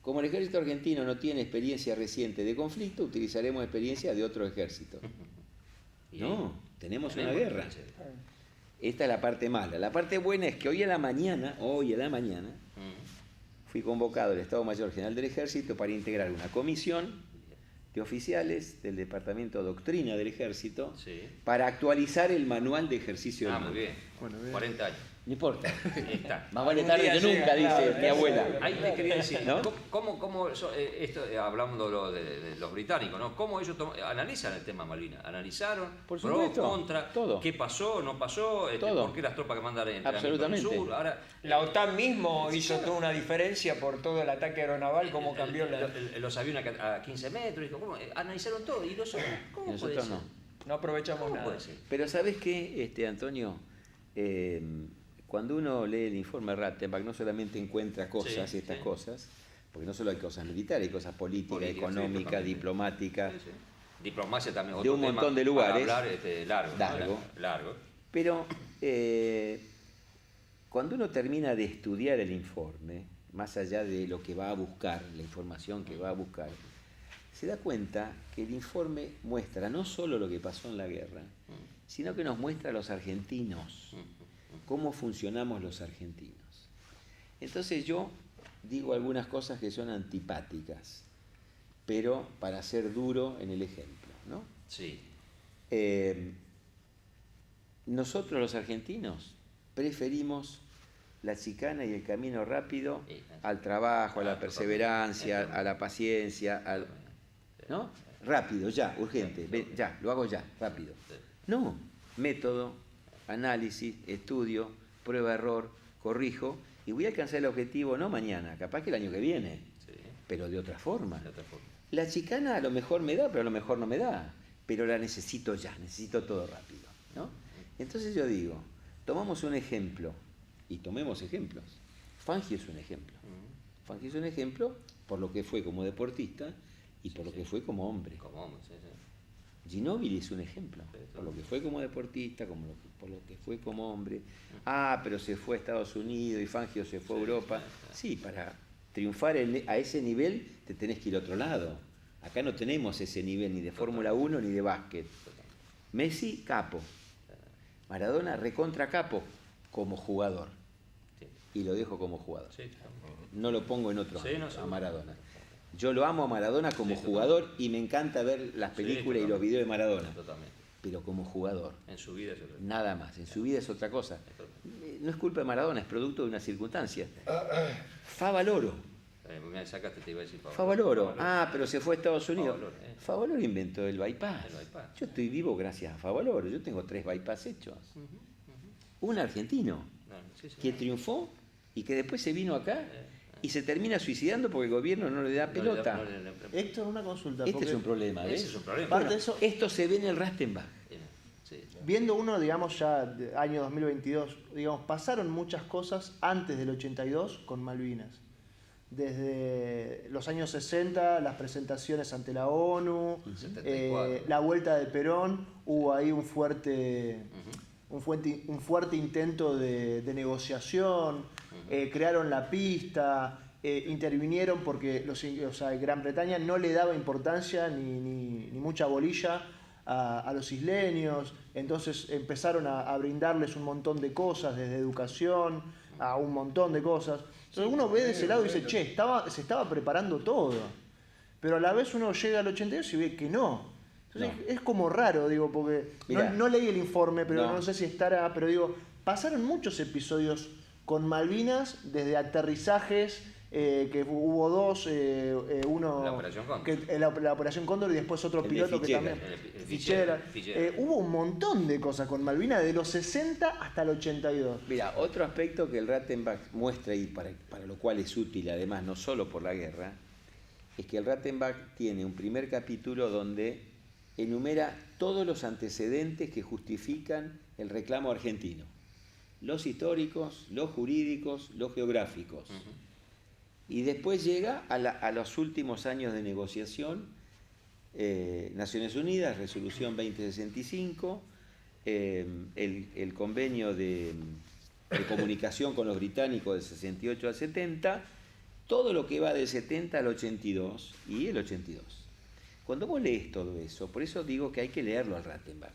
como el ejército argentino no tiene experiencia reciente de conflicto, utilizaremos experiencia de otro ejército. No, tenemos una guerra. Esta es la parte mala. La parte buena es que hoy a la mañana, fui convocado al Estado Mayor General del Ejército para integrar una comisión de oficiales del Departamento de Doctrina del Ejército para actualizar el manual de ejercicio del mando. Muy bien. Bueno, 40 años. No importa. Está. Más vale tarde que nunca, dice mi abuela. Ahí te quería decir, ¿no? ¿cómo esto, hablando de los británicos, ¿no? ¿Cómo ellos analizan el tema Malvinas? ¿Analizaron? Por supuesto, pro, contra, todo. ¿Qué pasó? ¿No pasó? Todo. ¿Por qué las tropas que mandan en Absolutamente. el sur? Ahora, La OTAN mismo hizo toda una diferencia por todo el ataque aeronaval, cómo cambió los aviones a 15 metros, ¿cómo? Analizaron todo y nosotros, ¿cómo puede nosotros ser? No aprovechamos ¿Cómo nada. puede ser? Pero ¿sabes qué, Antonio? Cuando uno lee el informe Rattenbach no solamente encuentra cosas, cosas, porque no solo hay cosas militares, hay cosas políticas, económicas, diplomáticas, diplomacia también, de un montón de lugares, para hablar, largo. Pero cuando uno termina de estudiar el informe, más allá de lo que va a buscar, la información que va a buscar, se da cuenta que el informe muestra no solo lo que pasó en la guerra, sino que nos muestra a los argentinos, cómo funcionamos los argentinos. Entonces yo digo algunas cosas que son antipáticas, pero para ser duro en el ejemplo, ¿no? Sí. Nosotros los argentinos preferimos la chicana y el camino rápido al trabajo, a la perseverancia, a la paciencia, ¿no? Rápido, ya, urgente, ya, lo hago ya, rápido. No, método, análisis, estudio, prueba, error, corrijo, Y voy a alcanzar el objetivo no mañana, capaz que el año que viene, Sí, pero de otra forma. de otra forma. La chicana a lo mejor me da, pero a lo mejor no me da. Pero la necesito ya, necesito todo rápido, ¿no? Entonces yo digo, tomamos un ejemplo, y tomemos ejemplos. Fangio es un ejemplo. Fangio es un ejemplo por lo que fue como deportista y por lo que fue como hombre. Como hombre, sí, sí. Ginóbili es un ejemplo, por lo que fue como deportista, por lo que fue como hombre. Ah, pero se fue a Estados Unidos y Fangio se fue a Europa. Sí, para triunfar a ese nivel te tenés que ir a otro lado. Acá no tenemos ese nivel ni de Fórmula 1 ni de básquet. Messi, capo. Maradona, recontra capo como jugador. Sí. Y lo dejo como jugador. Sí, claro. No lo pongo en otro Sí, no, a seguro. Maradona. Yo lo amo a Maradona como Sí, jugador y me encanta ver las películas y los videos de Maradona. Totalmente. Pero como jugador, En su vida yo creo. nada más. En su vida es otra cosa. No es culpa de Maradona, es producto de una circunstancia. Favaloro. Me sacaste, te iba a decir Favaloro. Ah, pero se fue a Estados Unidos. Favaloro, Favaloro inventó el bypass. El bypass. Yo estoy vivo gracias a Favaloro. Yo tengo 3 bypass hechos. Un argentino No, sí, sí. que triunfó y que después se vino acá y se termina suicidando porque el gobierno no le da pelota. No le- Héctor, una consulta. Este porque es un problema, ¿ves? Ese es un problema. Parte Bueno, de eso, esto se ve en el Rastenbach. Sí. viendo uno, digamos, ya de año 2022, digamos, pasaron muchas cosas antes del 82 con Malvinas. Desde los años 60, las presentaciones ante la ONU, 74. la vuelta de Perón, hubo ahí un fuerte intento de negociación, crearon la pista, intervinieron porque Gran Bretaña no le daba importancia ni mucha bolilla a los isleños, entonces empezaron a brindarles un montón de cosas, desde educación a un montón de cosas. Entonces uno ve de ese lado y dice, che, se estaba preparando todo, pero a la vez uno llega al 82 y ve que no. Entonces No. es como raro, digo, porque Mirá. no leí el informe, pero No. no sé si estará, pero digo, pasaron muchos episodios con Malvinas, desde aterrizajes, que hubo 2, uno... La Operación Cóndor. La Operación Cóndor y después otro El de piloto que Fichera. también... El Fichera. Fichera. Hubo un montón de cosas con Malvinas, de los 60 hasta el 82. Mira, otro aspecto que el Rastenbach muestra y para lo cual es útil, además, no solo por la guerra, es que el Rastenbach tiene un primer capítulo donde enumera todos los antecedentes que justifican el reclamo argentino. Los históricos, los jurídicos, los geográficos. Y después llega a los últimos años de negociación, Naciones Unidas, Resolución 2065, el convenio de comunicación con los británicos del 68 al 70, todo lo que va del 70 al 82 y el 82. Cuando vos lees todo eso, por eso digo que hay que leerlo al Rastenbach.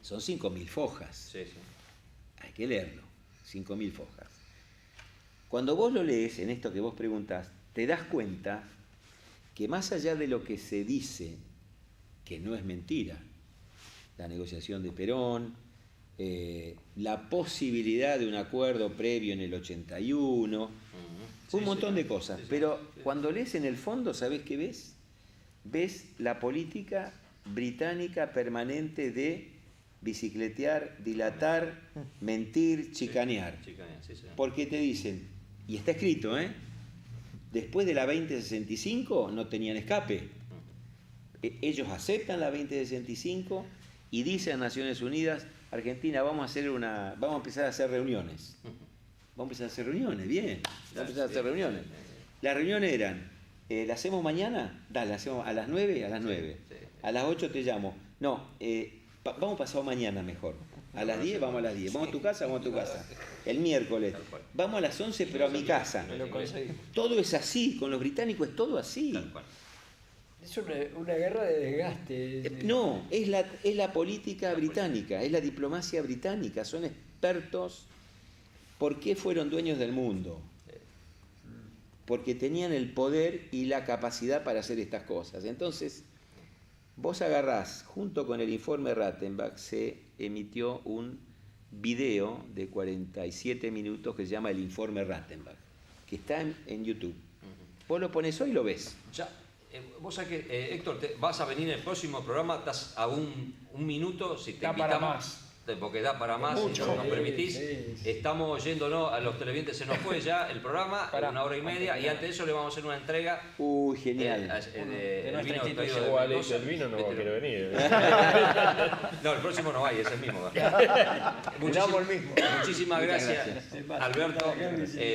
Son 5.000 fojas. Sí, sí. Hay que leerlo, 5.000 fojas. Cuando vos lo lees, en esto que vos preguntás, te das cuenta que más allá de lo que se dice, que no es mentira, la negociación de Perón, la posibilidad de un acuerdo previo en el 81, un montón de cosas, pero cuando lees en el fondo, ¿sabés qué ves? Ves la política británica permanente de bicicletear, dilatar, mentir, chicanear. Chicanear, sí, sí. Porque te dicen, y está escrito, después de la 2065 no tenían escape. Ellos aceptan la 2065 y dicen a Naciones Unidas, Argentina, vamos a empezar a hacer reuniones. Vamos a empezar a hacer reuniones, bien. Vamos a empezar a hacer reuniones. Las reuniones eran, ¿la hacemos mañana? Dale, la hacemos a las 9, a las 9. sí. A las 8 te llamo. No, vamos pasado mañana mejor. A las 10 vamos a las 10. Vamos a tu casa, vamos a tu casa. El miércoles. Vamos a las 11, pero a mi casa. Lo conseguimos. Todo es así. Con los británicos es todo así. Tal cual. Es una guerra de desgaste. No, es la política británica, es la diplomacia británica. Son expertos. ¿Por qué fueron dueños del mundo? Porque tenían el poder y la capacidad para hacer estas cosas. Entonces, vos agarrás, junto con el informe Rastenbach, se emitió un video de 47 minutos que se llama el informe Rastenbach, que está en YouTube. Vos lo pones hoy y lo ves. Ya, vos sabés que, Héctor, vas a venir en el próximo programa, estás a un minuto, si te Está para invitamos. más. porque da para más, si nos permitís. Estamos yéndonos, a los televidentes se nos fue ya el programa, 1 hora y media, y antes de eso le vamos a hacer una entrega. Genial. El vino traído de Igual Mendoza. el vino no va a querer venir. No, el próximo no hay, es el mismo. Muchísimas gracias, Alberto,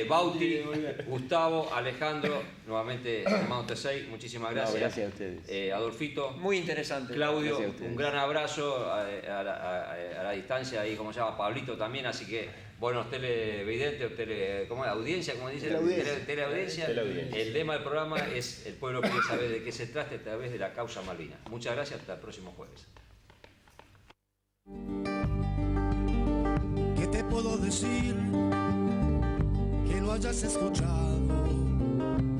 Bauti, Gustavo, Alejandro, nuevamente hermano Tesey, muchísimas gracias. No, gracias a ustedes. Adolfito. Muy interesante. Claudio, un gran abrazo a la distancia, ahí como se llama, Pablito también, así que buenos televidentes, ¿cómo es? Audiencia, como dice, teleaudiencia. El lema del programa es el pueblo quiere saber de qué se trata a través de la causa Malvinas. Muchas gracias, hasta el próximo jueves. ¿Qué te puedo decir que no hayas escuchado?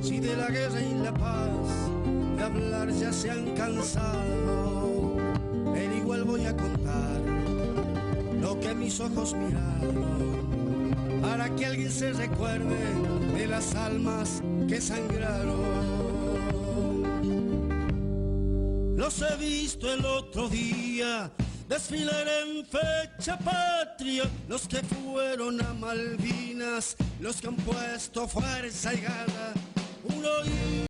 Si de la guerra y la paz de hablar ya se han cansado, pero igual voy a contar lo que mis ojos miraron, para que alguien se recuerde de las almas que sangraron. Los he visto el otro día desfilar en fecha patria, los que fueron a Malvinas, los que han puesto fuerza y garra, uno y